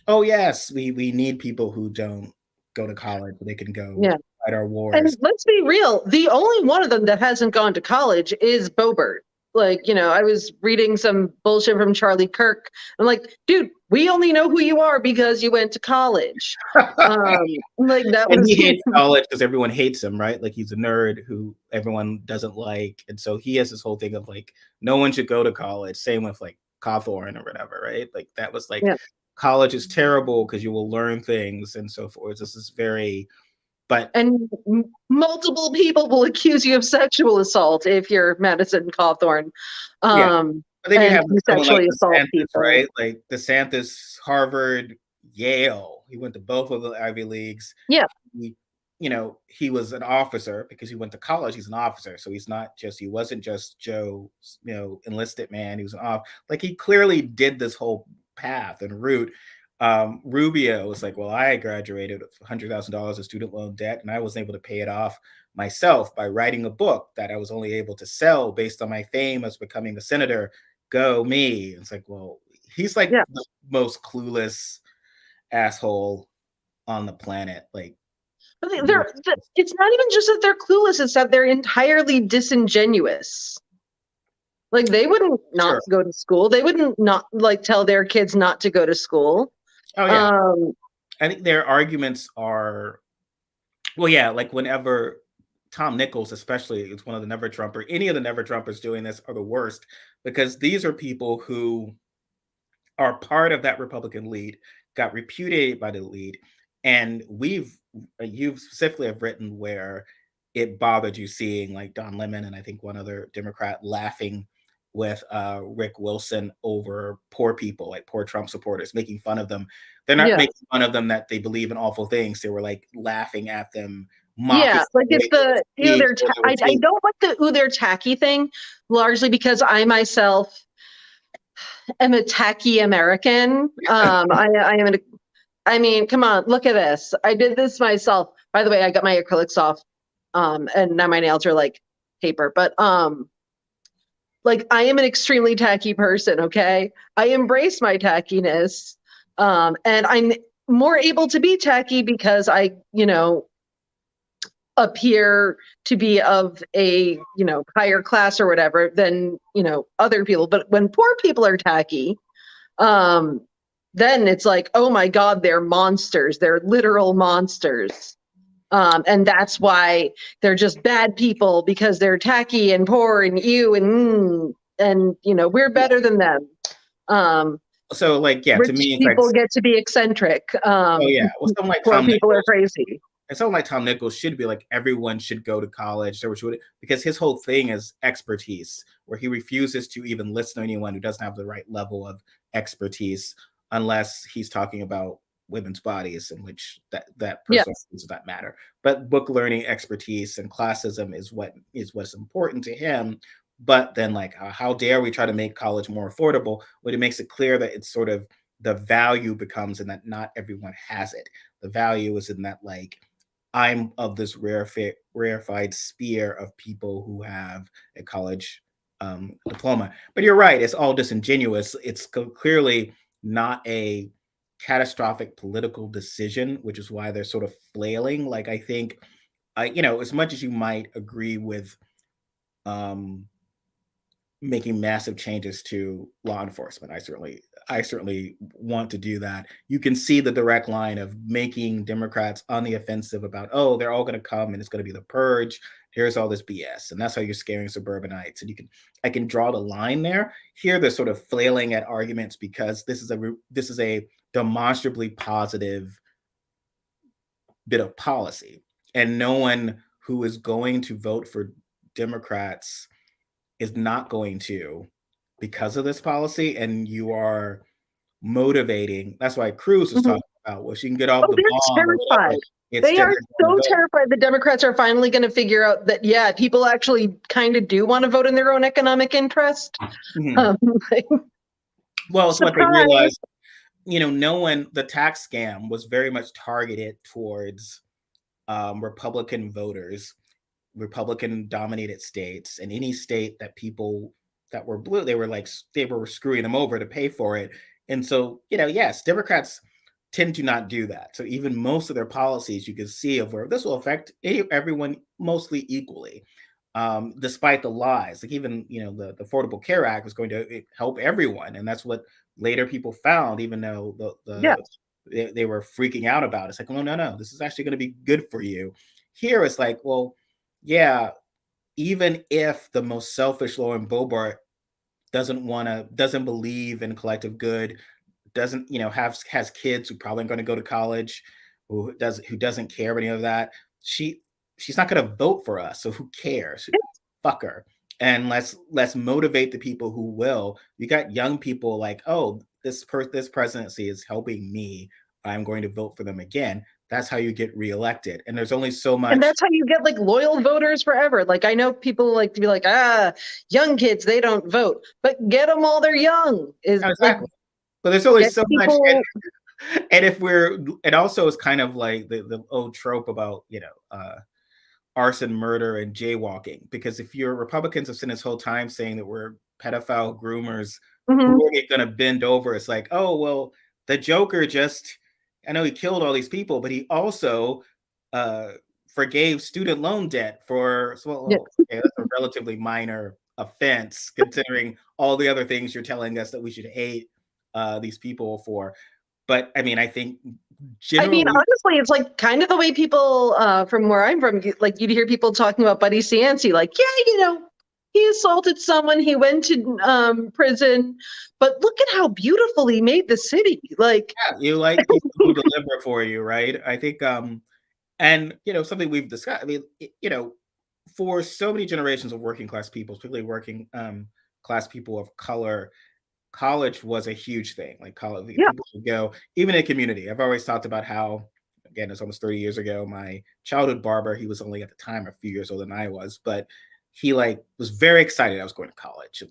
oh, yes, we need people who don't go to college, so they can go Yeah. fight our And wars. let's be real, the only one of them that hasn't gone to college is Bobert. Like, I was reading some bullshit from Charlie Kirk. I'm like, dude, we only know who you are because you went to college. Like that And was he hates college because everyone hates him, right? Like he's a nerd who everyone doesn't like. And so he has this whole thing of like, no one should go to college. Same with like Cawthorn or whatever, right? Like that was like, yeah. college is terrible because you will learn things and so forth. This is very, but And multiple people will accuse you of sexual assault if you're Madison Cawthorn. yeah. But then you And have you someone like sexually assault DeSantis, people. right? Like DeSantis, Harvard, Yale. He went to both of the Ivy Leagues. Yeah. He, he was an officer because he went to college. He's an officer, so he wasn't just Joe, enlisted man. He was like he clearly did this whole path and route. Rubio was like, well, I graduated with $100,000 of student loan debt, and I was able to pay it off myself by writing a book that I was only able to sell based on my fame as becoming a senator. Go me. It's like, well, he's like Yeah. the most clueless asshole on the planet. Like, It's not even just that they're clueless, it's that they're entirely disingenuous. Like they wouldn't not sure. go to school. They wouldn't not like tell their kids not to go to school. Oh yeah. Um, I think their arguments are, well, yeah, like whenever Tom Nichols, especially, is one of the Never Trumper, any of the Never Trumpers doing this are the worst because these are people who are part of that Republican lead, got repudiated by the lead, and you've specifically have written where it bothered you seeing like Don Lemon and I think one other Democrat laughing with Rick Wilson over poor people, like poor Trump supporters, making fun of them. They're not yeah. making fun of them that they believe in awful things. They were like laughing at them, mocking Yeah, like the it's way the they speak, the way they were I treated. don't like the they're tacky thing, largely because I myself am a tacky American. I am an I mean, come on, look at this. I did this myself. By the way, I got my acrylics off, and now my nails are like paper. But like I am an extremely tacky person. Okay, I embrace my tackiness, and I'm more able to be tacky because I, appear to be of a higher class or whatever than other people. But when poor people are tacky, um, then it's like, oh my God, they're monsters. They're literal monsters. And that's why they're just bad people because they're tacky and poor and we're better than them. Um, So like, yeah, to Rich me, it's like, people get to be eccentric. oh yeah, well, something like Poor Tom people are Nichols. crazy. And someone like Tom Nichols should be like everyone should go to college, because his whole thing is expertise, where he refuses to even listen to anyone who doesn't have the right level of expertise, unless he's talking about women's bodies, in which that Yeah. personal does not matter. But book learning expertise and classism is what's important to him. But then, like, how dare we try to make college more affordable when it makes it clear that it's sort of the value becomes in that not everyone has it. The value is in that, like, I'm of this rarefied sphere of people who have a college diploma. But you're right; it's all disingenuous. It's clearly not a catastrophic political decision, which is why they're sort of flailing. Like I think, as much as you might agree with making massive changes to law enforcement. I certainly want to do that. You can see the direct line of making Democrats on the offensive about, oh, they're all going to come and it's going to be the purge. Here's all this BS, and that's how you're scaring suburbanites. And I can draw the line there. Here, they're sort of flailing at arguments because this is a demonstrably positive bit of policy, and no one who is going to vote for Democrats is not going to because of this policy, and you are motivating. That's why Cruz was talking about, well, she can get off Oh, the they're bomb or whatever. terrified. It's They are so vote. terrified the Democrats are finally going to figure out that, yeah, people actually kind of do want to vote in their own economic interest. Like, Well, it's what they surprise. realized. No one, the tax scam was very much targeted towards Republican voters, Republican dominated states, and any state that people that were blue, they were screwing them over to pay for it. And so, yes, Democrats tend to not do that. So even most of their policies, you can see of where this will affect everyone mostly equally, despite the lies. Like even the Affordable Care Act was going to help everyone, and that's what later people found. Even though they were freaking out about it. It's like, oh no, this is actually going to be good for you. Here it's like, well, yeah, even if the most selfish Lauren Boebert doesn't believe in collective good, doesn't has kids who probably aren't going to go to college, who doesn't care about any of that, she's not going to vote for us. So who cares? Fuck her. And let's motivate the people who will. You got young people like, oh, this presidency is helping me. I'm going to vote for them again. That's how you get reelected. And there's only so much. And that's how you get like loyal voters forever. Like I know people like to be like, young kids, they don't vote, but get them while they're young. Exactly. But there's only so much. And it also is kind of like the old trope about, arson, murder, and jaywalking. Because if your Republicans have spent this whole time saying that we're pedophile groomers, who are they going to bend over? It's like, oh, well, the Joker I know he killed all these people, but he also forgave student loan debt that's a relatively minor offense, considering all the other things you're telling us that we should hate these people for. But I mean, I think generally, honestly, it's like kind of the way people from where I'm from, like you'd hear people talking about Buddy Cianci, like, yeah, he assaulted someone, he went to prison, but look at how beautiful he made the city. Like, you like people who deliver for you, right? I think, and something we've discussed. I mean, for so many generations of working class people, particularly working class people of color, college was a huge thing. Like college, people would go, even in community. I've always talked about how, again, it's almost 30 years ago, my childhood barber, he was only at the time a few years older than I was, but he was very excited I was going to college and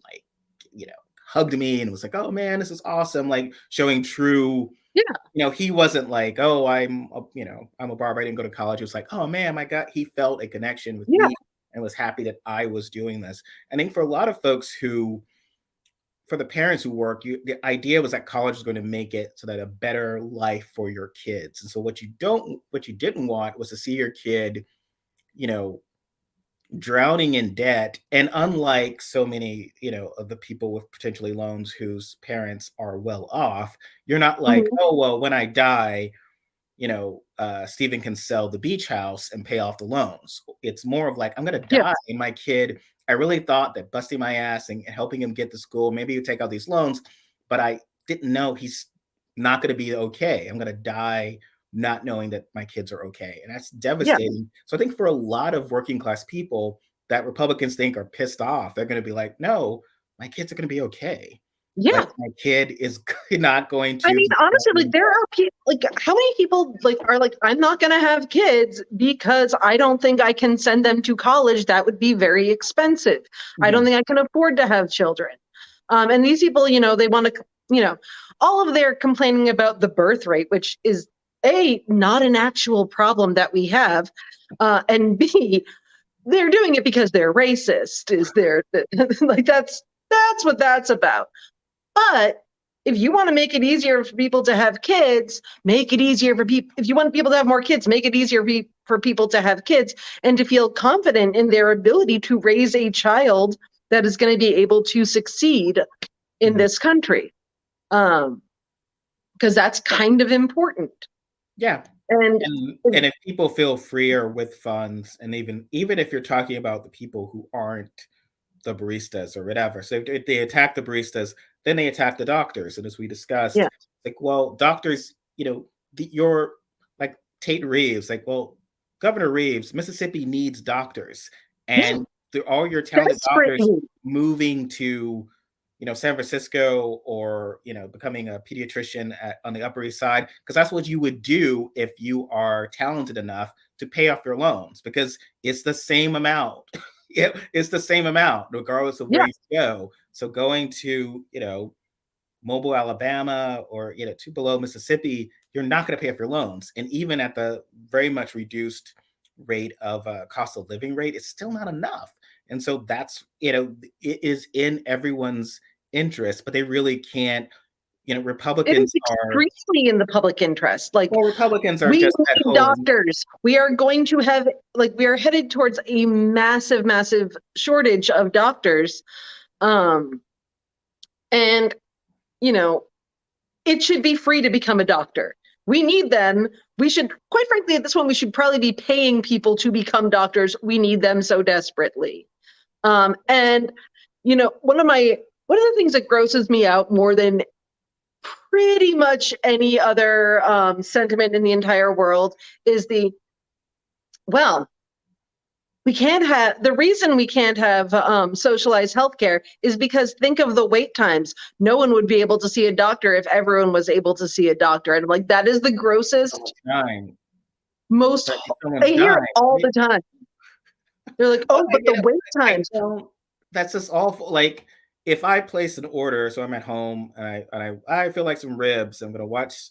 hugged me and was like, oh man, this is awesome. Like showing true, he wasn't like, oh, I'm a barber, I didn't go to college. It was like, oh man, my God, he felt a connection with me and was happy that I was doing this. I think for a lot of folks for the parents who work, the idea was that college was going to make it so that a better life for your kids. And so what you didn't want was to see your kid, drowning in debt. And unlike so many, of the people with potentially loans whose parents are well off, you're not like, oh, well, when I die, Stephen can sell the beach house and pay off the loans. It's more of like, I'm going to die. And my kid, I really thought that busting my ass and helping him get to school, maybe you take out these loans, but I didn't know he's not going to be okay. I'm going to die not knowing that my kids are okay. And that's devastating. So I think for a lot of working class people that Republicans think are pissed off, they're going to be like, no, my kids are going to be okay. Yeah. Like, my kid is not going to. I mean, honestly, like there are people, like how many people are like, I'm not going to have kids because I don't think I can send them to college. That would be very expensive. I don't think I can afford to have children. And these people, they want to, all of their complaining about the birth rate, which is not an actual problem that we have. And B, they're doing it because they're racist. Like that's what that's about. But if you want to make it easier for people to have kids, make it easier for people. If you want people to have more kids, make it easier for people to have kids and to feel confident in their ability to raise a child that is going to be able to succeed in this country. Because that's kind of important. Yeah. And if people feel freer with funds, and even if you're talking about the people who aren't the baristas or whatever, so if they attack the baristas, then they attack the doctors. And as we discussed, yeah, like, well, doctors, you're like Tate Reeves, like, well, Governor Reeves, Mississippi needs doctors, and all your talented doctors moving to San Francisco, or becoming a pediatrician on the Upper East Side, because that's what you would do if you are talented enough to pay off your loans, because it's the same amount. It's the same amount regardless of where you go. So going to Mobile, Alabama, or Tupelo, Mississippi, you're not going to pay off your loans, and even at the very much reduced rate of cost of living rate, it's still not enough. And so that's it is in everyone's interest, but they really can't. Republicans it is extremely in the public interest. Like, well, Republicans are we just at need home. doctors. We are going to have, like, we are headed towards a massive, massive shortage of doctors. And it should be free to become a doctor. We need them. We should, quite frankly, at this one, we should probably be paying people to become doctors. We need them so desperately. And one of the things that grosses me out more than pretty much any other sentiment in the entire world is the reason we can't have socialized healthcare is because think of the wait times. No one would be able to see a doctor if everyone was able to see a doctor. And I'm like, that is the grossest, most, I hear it all the time. They're like, oh, but the wait times. That's just awful. Like, if I place an order, so I'm at home and I feel like some ribs, I'm going to watch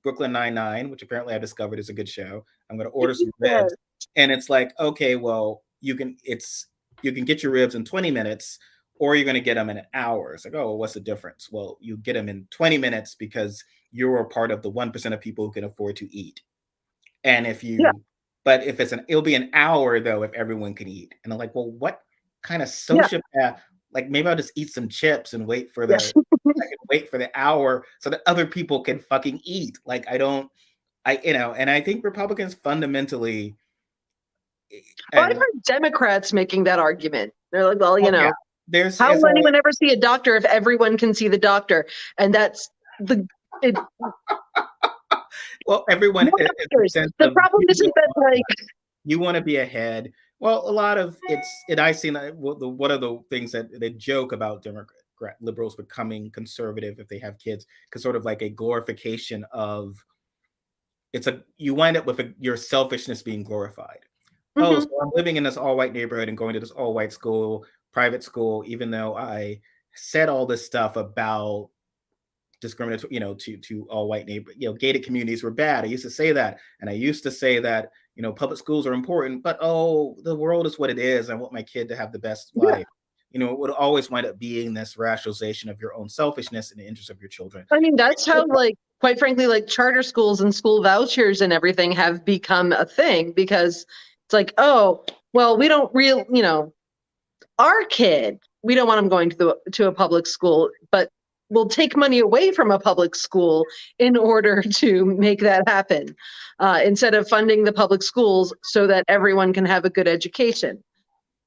Brooklyn Nine-Nine, which apparently I discovered is a good show. I'm going to order some ribs, and it's like, okay, well, you can get your ribs in 20 minutes, or you're going to get them in an hour. It's like, oh, well, what's the difference? Well, you get them in 20 minutes because you're a part of the 1% of people who can afford to eat. And but if it'll be an hour though if everyone can eat. And I'm like, well, what kind of sociopath? Like, maybe I'll just eat some chips and wait for the hour so that other people can fucking eat. Like, and I think Republicans fundamentally. I've heard Democrats making that argument. They're like, well, how will anyone ever see a doctor if everyone can see the doctor? And that's well, everyone. The problem isn't that, like, you want to be ahead. Well, a lot of I've seen one of the things that they joke about Democrat liberals becoming conservative if they have kids, because sort of like a glorification of you wind up with your selfishness being glorified. Oh, so I'm living in this all-white neighborhood and going to this all-white school, private school, even though I said all this stuff about discriminatory, to all white neighbor, gated communities were bad. I used to say that, and I used to say that, public schools are important, but the world is what it is. I want my kid to have the best life. It would always wind up being this rationalization of your own selfishness in the interest of your children. I mean, that's how, like, quite frankly, like, charter schools and school vouchers and everything have become a thing, because it's like, oh, well, we don't our kid, we don't want them going to a public school, but we'll take money away from a public school in order to make that happen, instead of funding the public schools so that everyone can have a good education.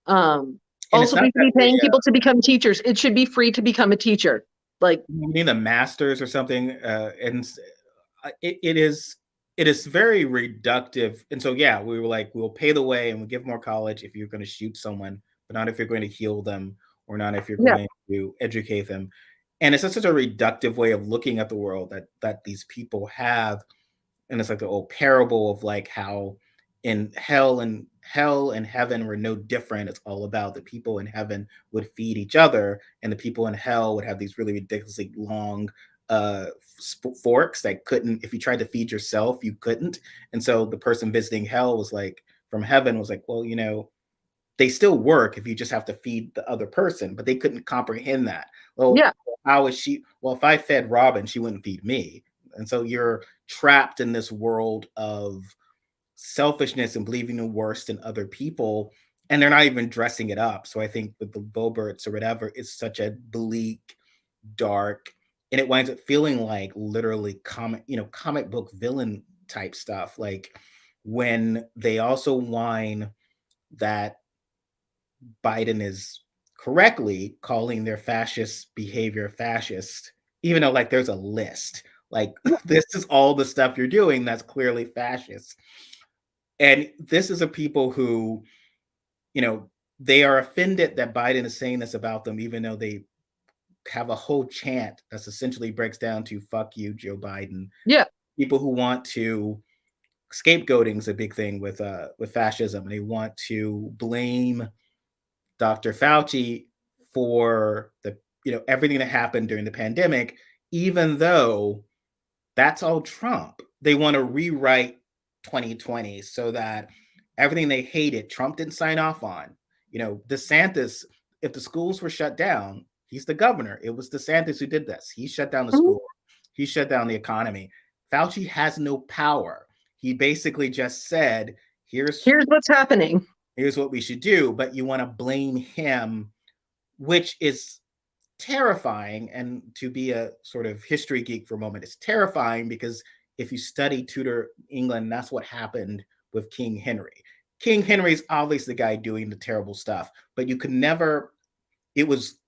Also, we should be paying people to become teachers. It should be free to become a teacher. Like, you mean a master's or something, and it is very reductive. And so, we were like, we'll pay the way and we'll give more college if you're going to shoot someone, but not if you're going to heal them, or not if you're going to educate them. And it's such a reductive way of looking at the world that these people have. And it's like the old parable of like how in hell and heaven were no different. It's all about the people in heaven would feed each other, and the people in hell would have these really ridiculously long forks that couldn't, if you tried to feed yourself, you couldn't. And so the person visiting hell was like, from heaven, was like, well, they still work if you just have to feed the other person, but they couldn't comprehend that. Well, how is she? Well, if I fed Robin, she wouldn't feed me. And so you're trapped in this world of selfishness and believing the worst in other people, and they're not even dressing it up. So I think with the Boberts or whatever, it's such a bleak, dark, and it winds up feeling like literally comic book villain type stuff. Like when they also whine that Biden is correctly calling their fascist behavior fascist, even though like there's a list. Like this is all the stuff you're doing that's clearly fascist. And this is a people who, they are offended that Biden is saying this about them, even though they have a whole chant that's essentially breaks down to "fuck you, Joe Biden." Yeah. People who want to scapegoating is a big thing with fascism, and they want to blame Dr. Fauci for the everything that happened during the pandemic, even though that's all Trump. They want to rewrite 2020 so that everything they hated, Trump didn't sign off on. DeSantis, if the schools were shut down, he's the governor. It was DeSantis who did this. He shut down the Mhm. school. He shut down the economy. Fauci has no power. He basically just said, here's what's happening. Here's what we should do, but you want to blame him, which is terrifying. And to be a sort of history geek for a moment, it's terrifying because if you study Tudor England, that's what happened with King Henry. King Henry's obviously the guy doing the terrible stuff, but you could never, it was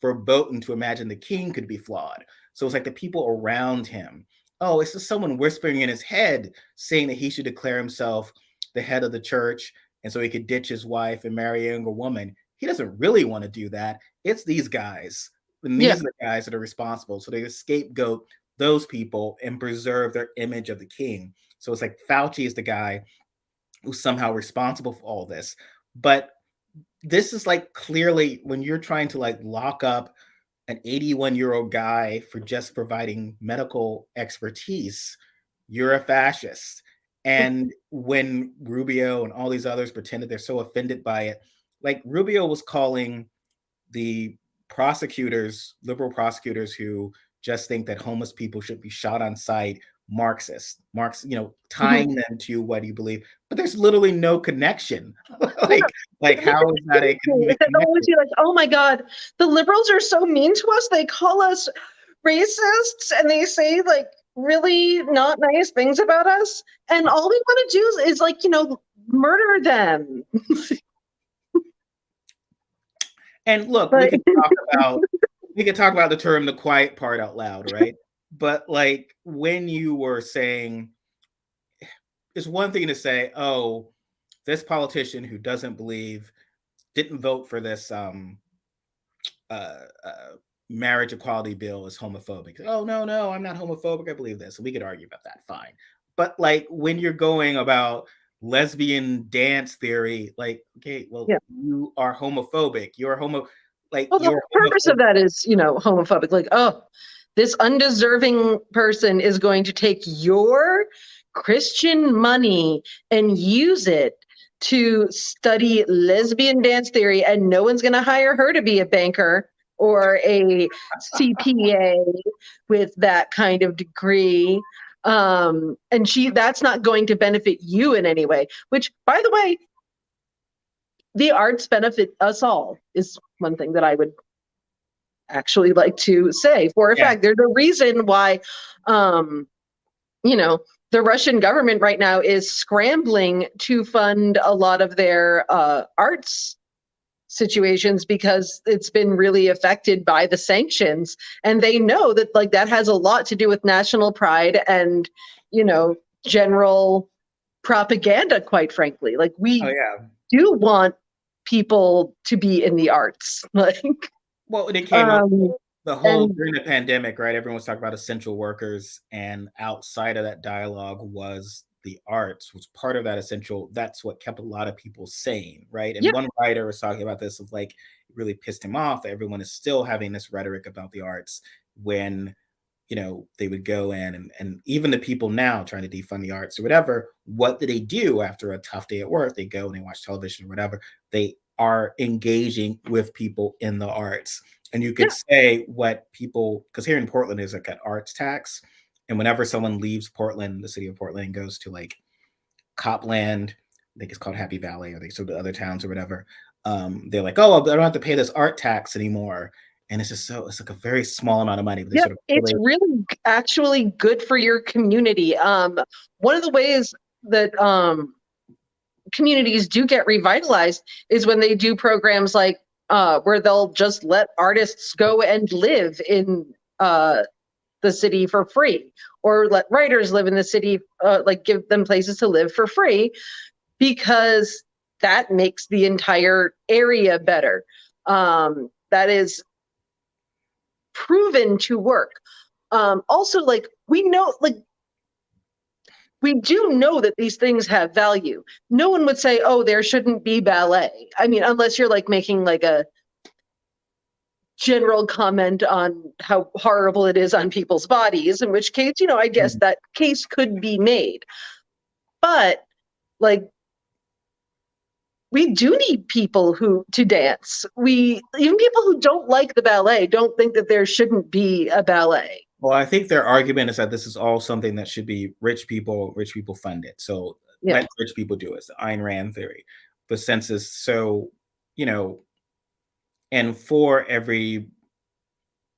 verboten to imagine the king could be flawed. So it's like the people around him. Oh, it's just someone whispering in his head saying that he should declare himself the head of the church and so he could ditch his wife and marry a younger woman. He doesn't really want to do that. It's these guys. And these are the guys that are responsible. So they scapegoat those people and preserve their image of the king. So it's like Fauci is the guy who's somehow responsible for all this. But this is like clearly when you're trying to like lock up an 81-year-old guy for just providing medical expertise, you're a fascist. And when Rubio and all these others pretended they're so offended by it, like Rubio was calling the prosecutors, liberal prosecutors who just think that homeless people should be shot on sight, Marxist, tying them to what you believe, but there's literally no connection. like how is that a It's always like, oh my God, the liberals are so mean to us. They call us racists and they say like really not nice things about us. And all we want to do is like, murder them. And look, we can talk about the term "the quiet part" out loud, right? But like when you were saying, it's one thing to say, "Oh, this politician who didn't vote for this marriage equality bill is homophobic." Oh no, I'm not homophobic. I believe this, and we could argue about that. Fine, but like when you're going about lesbian dance theory, like, okay, well, you are homophobic. You're homo. Like, well, you're the purpose of that is, homophobic. Like, oh, this undeserving person is going to take your Christian money and use it to study lesbian dance theory, and no one's going to hire her to be a banker or a CPA with that kind of degree. And that's not going to benefit you in any way, which, by the way, the arts benefit us all is one thing that I would actually like to say for a fact. There's a reason why, the Russian government right now is scrambling to fund a lot of their arts situations because it's been really affected by the sanctions. And they know that like that has a lot to do with national pride and, general propaganda, quite frankly. Like we do want people to be in the arts. Like, well, it came up during the pandemic, right? Everyone was talking about essential workers, and outside of that dialogue was the arts was part of that essential. That's what kept a lot of people sane, right? And one writer was talking about this of like, it really pissed him off that everyone is still having this rhetoric about the arts when they would go in and even the people now trying to defund the arts or whatever, what do they do after a tough day at work? They go and they watch television or whatever. They are engaging with people in the arts. And you could say what people, because here in Portland is like an arts tax. And whenever someone leaves Portland, the city of Portland, and goes to like Copland, I think it's called Happy Valley, or they so the other towns or whatever. They're like, oh, I don't have to pay this art tax anymore. And it's just so it's like a very small amount of money, but they Yeah, sort of it's really actually good for your community. One of the ways that communities do get revitalized is when they do programs like where they'll just let artists go and live in the city for free, or let writers live in the city, like give them places to live for free, because that makes the entire area better. That is proven to work. Also, like we know, like we do know that these things have value. No one would say, "Oh, there shouldn't be ballet." I mean, unless you're like making like a general comment on how horrible it is on people's bodies, in which case, you know, I guess that case could be made. But like we do need people who to dance. We even people who don't like the ballet don't think that there shouldn't be a ballet. well, I think their argument is that this is all something that should be rich people fund it. So Yeah. let rich people do it. It's the Ayn Rand theory. The census, so you know, and for every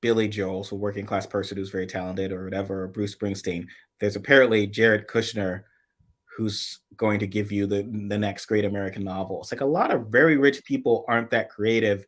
Billy Joel, so working class person who's very talented or whatever, or Bruce Springsteen, there's apparently Jared Kushner who's going to give you the next great American novel. It's like a lot of very rich people aren't that creative.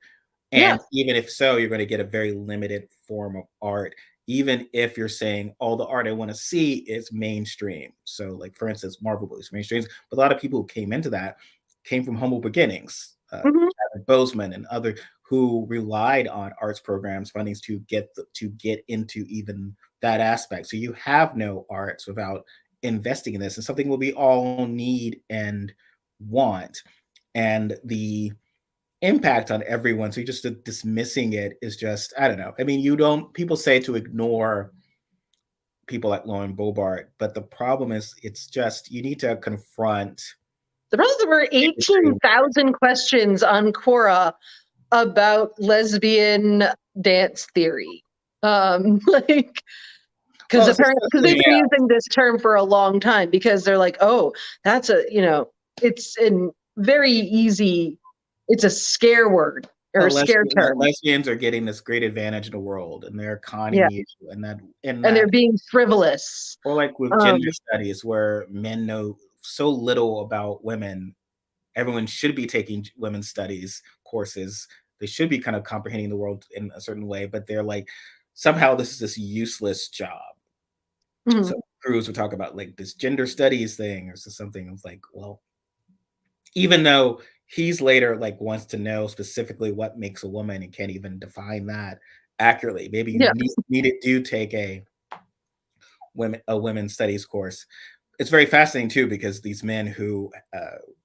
Yeah. And even if so, you're going to get a very limited form of art, even if you're saying all the art I want to see is mainstream. So, like for instance, Marvel books mainstream, but a lot of people who came into that came from humble beginnings. Mhm. Chadwick Boseman and other who relied on arts programs fundings to get into even that aspect. So you have no arts without investing in this, and something will be all need and want, and the impact on everyone. So just dismissing it is just, I don't know. I mean, you don't, people say to ignore people like Lauren Bobart, but the problem is it's just, you need to confront. There were 18,000 questions on Quora about lesbian dance theory. Like, because Well, apparently, because they've been using this term for a long time, because they're like, oh, that's a, you know, it's in very easy, it's a scare word or a scare term. Lesbians are getting this great advantage in the world, and they're conning Yeah. you, and they're being frivolous. or like with gender studies, where men know so little about women. Everyone should be taking women's studies courses. They should be kind of comprehending the world in a certain way, but they're like, somehow this is this useless job. So Cruz would talk about like this gender studies thing or something. It's like, well, even though he's later like wants to know specifically what makes a woman and can't even define that accurately. Maybe you do take a women's studies course. It's very fascinating too, because these men who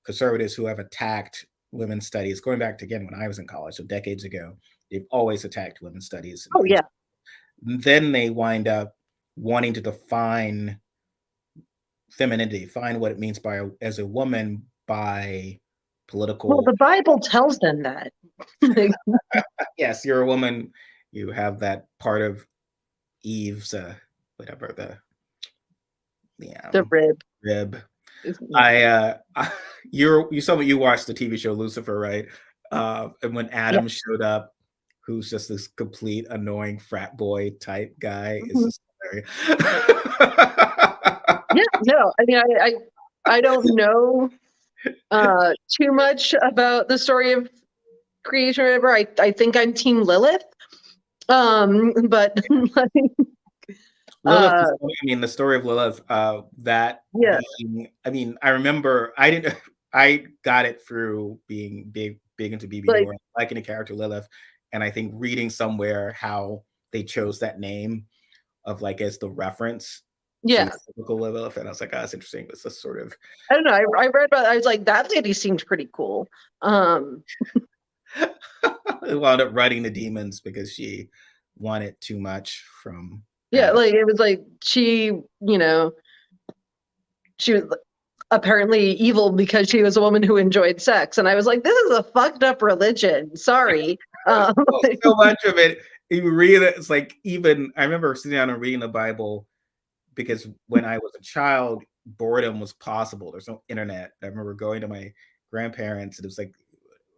conservatives who have attacked women's studies, going back to again when I was in college, so decades ago, they've always attacked women's studies. Oh yeah. Then they wind up wanting to define femininity, find what it means by as a woman by political. Well, the Bible tells them that. Yes, you're a woman. You have that part of Eve's whatever the rib. You saw what you watched the TV show Lucifer, right? And when Adam showed up, who's just this complete annoying frat boy type guy, is just very. Yeah, no, I mean, I don't know too much about the story of creation or whatever. I think I'm Team Lilith, but like, Lilith, I mean, the story of Lilith, being, I mean, I remember I got it through being big into BB Nora, liking the character Lilith, and I think reading somewhere how they chose that name of like as the reference. Yeah. Lilith, and I was like, oh, that's interesting. It's just sort of, I don't know. I read about it, I was like, that lady seemed pretty cool. wound up writing the demons because she wanted too much from. Yeah, like it was like she was apparently evil because she was a woman who enjoyed sex, and I was like, this is a fucked up religion. Sorry. So much of it, you read it, it's like, even I remember sitting down and reading the Bible, because when I was a child, boredom was possible. There's no internet. I remember going to my grandparents, and it was like,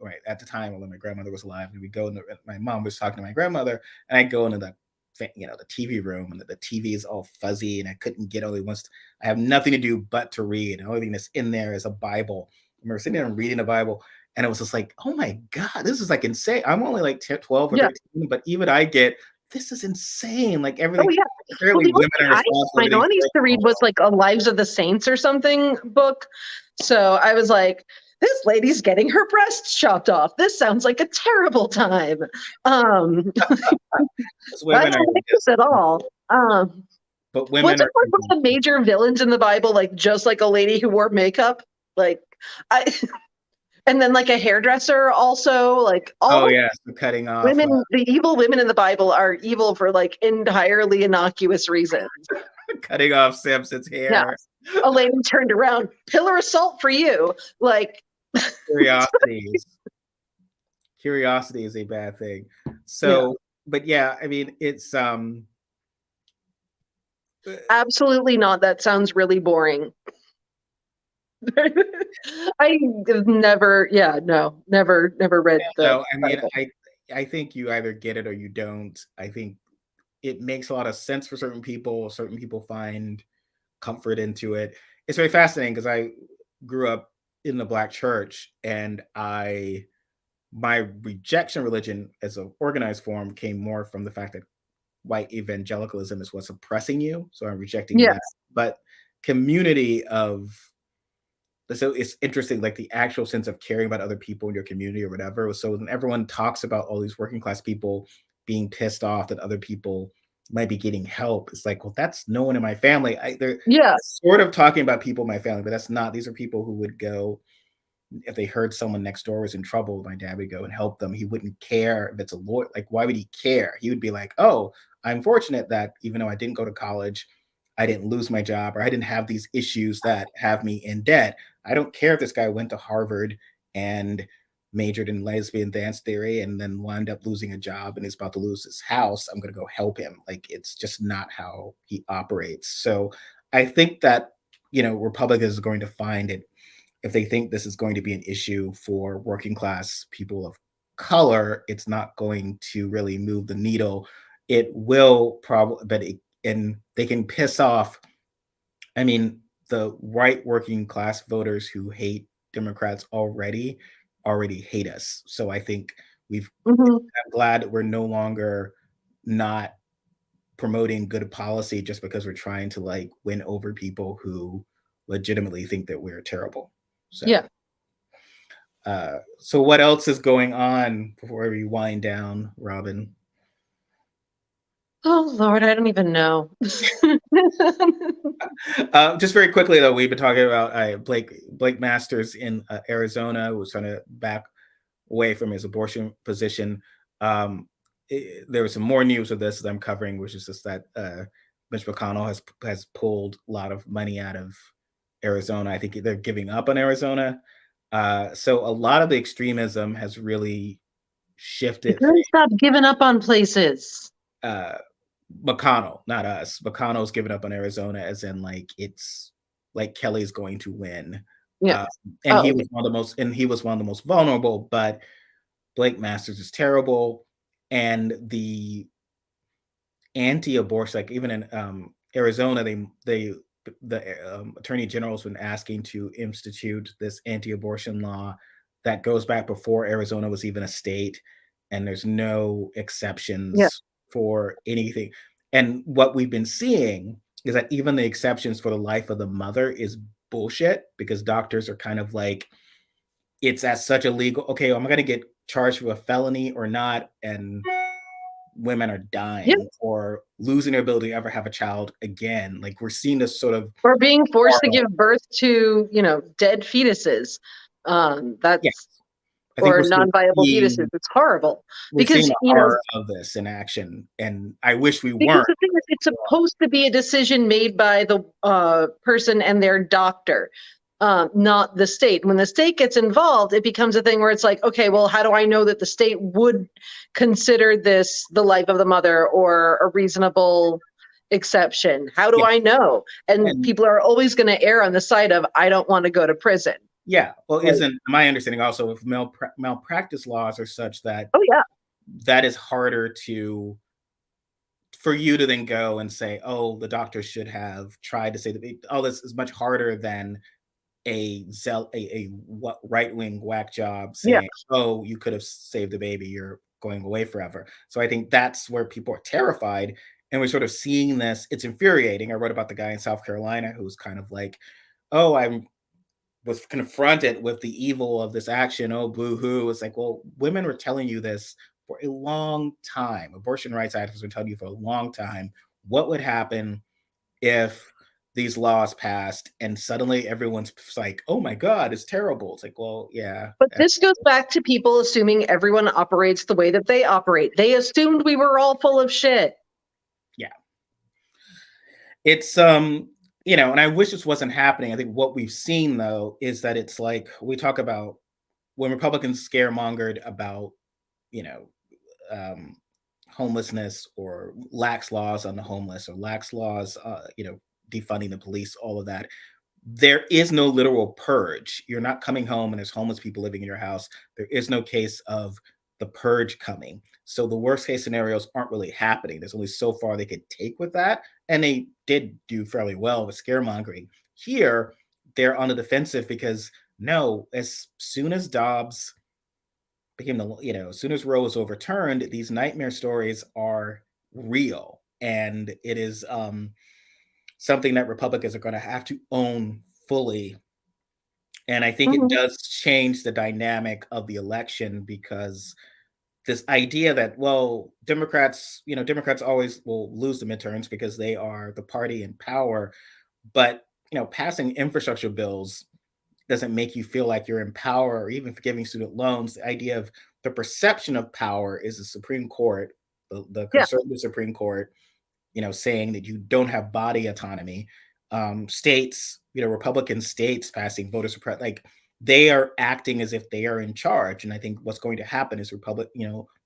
right at the time when my grandmother was alive, and we go into, my mom was talking to my grandmother, and I go into the the TV room, and the TV is all fuzzy, and I couldn't get only once. I have nothing to do but to read. The only thing that's in there is a Bible. I remember sitting there and reading the Bible, and it was just like, oh my God, this is like insane. I'm only like 10, 12 or Yeah. 13, but even I get, this is insane. Like Oh everything, yeah. Well, apparently the only women thing are responsible my for these aunt used to read was like a Lives of the Saints or something book. So I was like, this lady's getting her breasts chopped off. This sounds like a terrible time. I women are don't like this at all. but women Wasn't are one of the major villains in the Bible like just like a lady who wore makeup? Like I and then like a hairdresser also, like all oh yeah, so cutting off women, the evil women in the Bible are evil for like entirely innocuous reasons. cutting off Samson's Yeah. hair. A lady turned around, pillar of salt for you. Like Curiosity is a bad thing. So, yeah. But yeah, I mean, it's absolutely not. That sounds really boring. I never read the no, I mean, Bible. I think you either get it or you don't. I think it makes a lot of sense for certain people. Certain people find comfort into it. It's very fascinating because I grew up in the Black church, and my rejection of religion as an organized form came more from the fact that white evangelicalism is what's oppressing you. So I'm rejecting that. But community of, so it's interesting, like the actual sense of caring about other people in your community or whatever. So when everyone talks about all these working class people being pissed off that other people might be getting help, it's like, well, that's no one in my family. They're sort of talking about people in my family, but that's not. These are people who would go, if they heard someone next door was in trouble, my dad would go and help them. He wouldn't care if it's a lawyer. Like, why would he care? He would be like, oh, I'm fortunate that even though I didn't go to college, I didn't lose my job, or I didn't have these issues that have me in debt. I don't care if this guy went to Harvard and majored in lesbian dance theory and then wound up losing a job and is about to lose his house. I'm going to go help him. Like, it's just not how he operates. So I think that, Republicans are going to find it, if they think this is going to be an issue for working class people of color, it's not going to really move the needle. It will probably, and they can piss off, I mean, the white working class voters who hate Democrats already hate us. So I think I'm glad that we're no longer not promoting good policy just because we're trying to like win over people who legitimately think that we're terrible. So, so what else is going on before we wind down, Robin? Oh Lord, I don't even know. Just very quickly though, we've been talking about Blake Masters in Arizona, who was trying to back away from his abortion position. There was some more news of this that I'm covering, which is just that Mitch McConnell has pulled a lot of money out of Arizona. I think they're giving up on Arizona. So a lot of the extremism has really shifted. Stop giving up on places. McConnell, not us. McConnell's given up on Arizona, as in like it's like Kelly's going to win. Yeah, and he was one of the most vulnerable. But Blake Masters is terrible, and the anti-abortion, like even in Arizona, the attorney general's been asking to institute this anti-abortion law that goes back before Arizona was even a state, and there's no exceptions for anything. And what we've been seeing is that even the exceptions for the life of the mother is bullshit, because doctors are kind of like, it's at such a legal, okay, am I going to get charged with a felony or not? And women are dying or losing their ability to ever have a child again. Like, we're seeing this sort of, or being forced to give birth to, dead fetuses. That's or non-viable fetuses. It's horrible because the horror of this in action, and I wish we weren't. The thing is, it's supposed to be a decision made by the person and their doctor, not the state. When the state gets involved, it becomes a thing where it's like, okay, well, how do I know that the state would consider this the life of the mother or a reasonable exception. How do Yeah. I know? And And people are always going to err on the side of, I don't want to go to prison. yeah, well, Like, isn't my understanding also if malpractice laws are such that oh yeah, that is harder to for you to then go and say, oh, the doctor should have tried to say that. Oh, this is much harder than a right wing whack job yeah. saying, "Oh, you could have saved the baby. You're going away forever." So I think that's where people are terrified, and we're sort of seeing this. It's infuriating. I wrote about the guy in South Carolina who's kind of like, "Oh, I was confronted with the evil of this action. Oh, boo hoo!" It's like, well, women were telling you this for a long time. Abortion rights activists were telling you for a long time what would happen if these laws passed and suddenly everyone's like, oh my God, it's terrible. It's like, well, yeah. But this goes back to people assuming everyone operates the way that they operate. They assumed we were all full of shit. Yeah. It's and I wish this wasn't happening. I think what we've seen though is that it's like we talk about when Republicans scaremongered about, you know, um homelessness or lax laws on the homeless or lax laws, defunding the police, all of that. There is no literal purge. You're not coming home and there's homeless people living in your house. There is no case of the purge coming. So the worst case scenarios aren't really happening. There's only so far they could take with that. And they did do fairly well with scaremongering. Here, they're on the defensive because no, as soon as Dobbs became as soon as Roe was overturned, these nightmare stories are real. And it is something that Republicans are going to have to own fully. And I think it Mhm. does change the dynamic of the election because this idea that, well, Democrats always will lose the midterms because they are the party in power. But, passing infrastructure bills doesn't make you feel like you're in power or even forgiving student loans. The idea of the perception of power is the Supreme Court, the Yeah. conservative Supreme Court, saying that you don't have body autonomy. States, Republican states passing voter suppression, like they are acting as if they are in charge. And I think what's going to happen is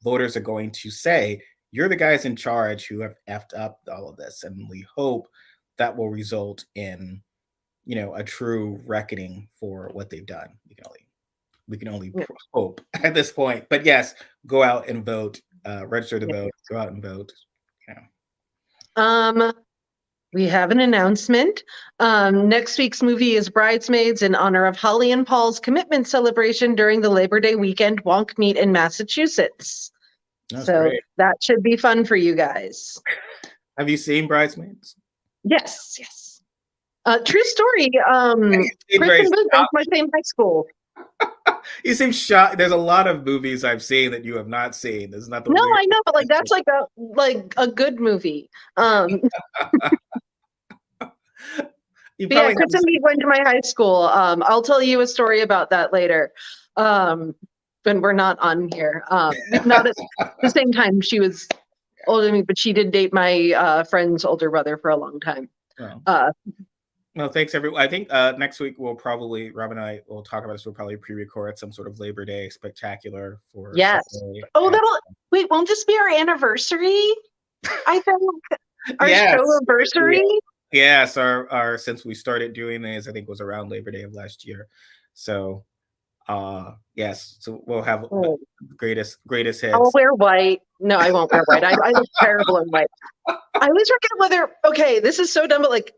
voters are going to say, you're the guys in charge who have effed up all of this. And we hope that will result in, a true reckoning for what they've done. We can only Yeah. hope at this point. But yes, go out and vote, register to vote, go out and vote. We have an announcement. Next week's movie is Bridesmaids in honor of Holly and Paul's commitment celebration during the Labor Day weekend wonk meet in Massachusetts. That's So great. that should be fun for you guys. Have you seen Bridesmaids? Yes, yes. True story. seem Chris very and Liz went to my same high school. You seem shocked. There's a lot of movies I've seen that you have not seen. This is not the No, weird. I know, but like that's like a good movie. You But yeah, probably Chris have. and me went to my high school. I'll tell you a story about that later. When we're not on here. Not at the same time. She was older than me, but she did date my friend's older brother for a long time. Well, thanks everyone. I think next week Rob and I will talk about this. We'll probably pre-record some sort of Labor Day spectacular for Yes. Sunday. Oh, won't this be our anniversary? I think our Yes. show anniversary. Yes, our since we started doing this, I think it was around Labor Day of last year. So yes, so we'll have greatest hits. I'll wear white. No, I won't wear white. I look terrible in white. I always forget whether, okay, this is so dumb, but like,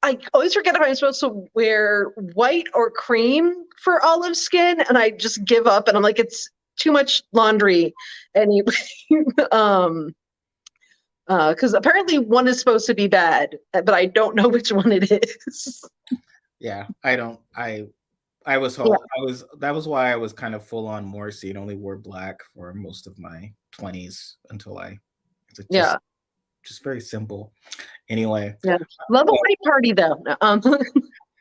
I always forget if I'm supposed to wear white or cream for olive skin, and I just give up, and I'm like, it's too much laundry. And because apparently one is supposed to be bad, but I don't know which one it is. Yeah, I was that was why I was kind of full on Morrissey and only wore black for most of my 20s until just very simple. Anyway. Yeah. Love a white party though.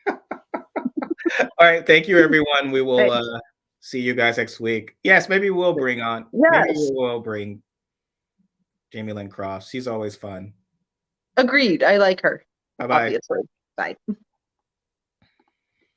All right, thank you everyone. We will see you guys next week. Yes, maybe we'll bring Jamie Lynn Crofts. She's always fun. Agreed. I like her. Bye-bye. Obviously. Bye.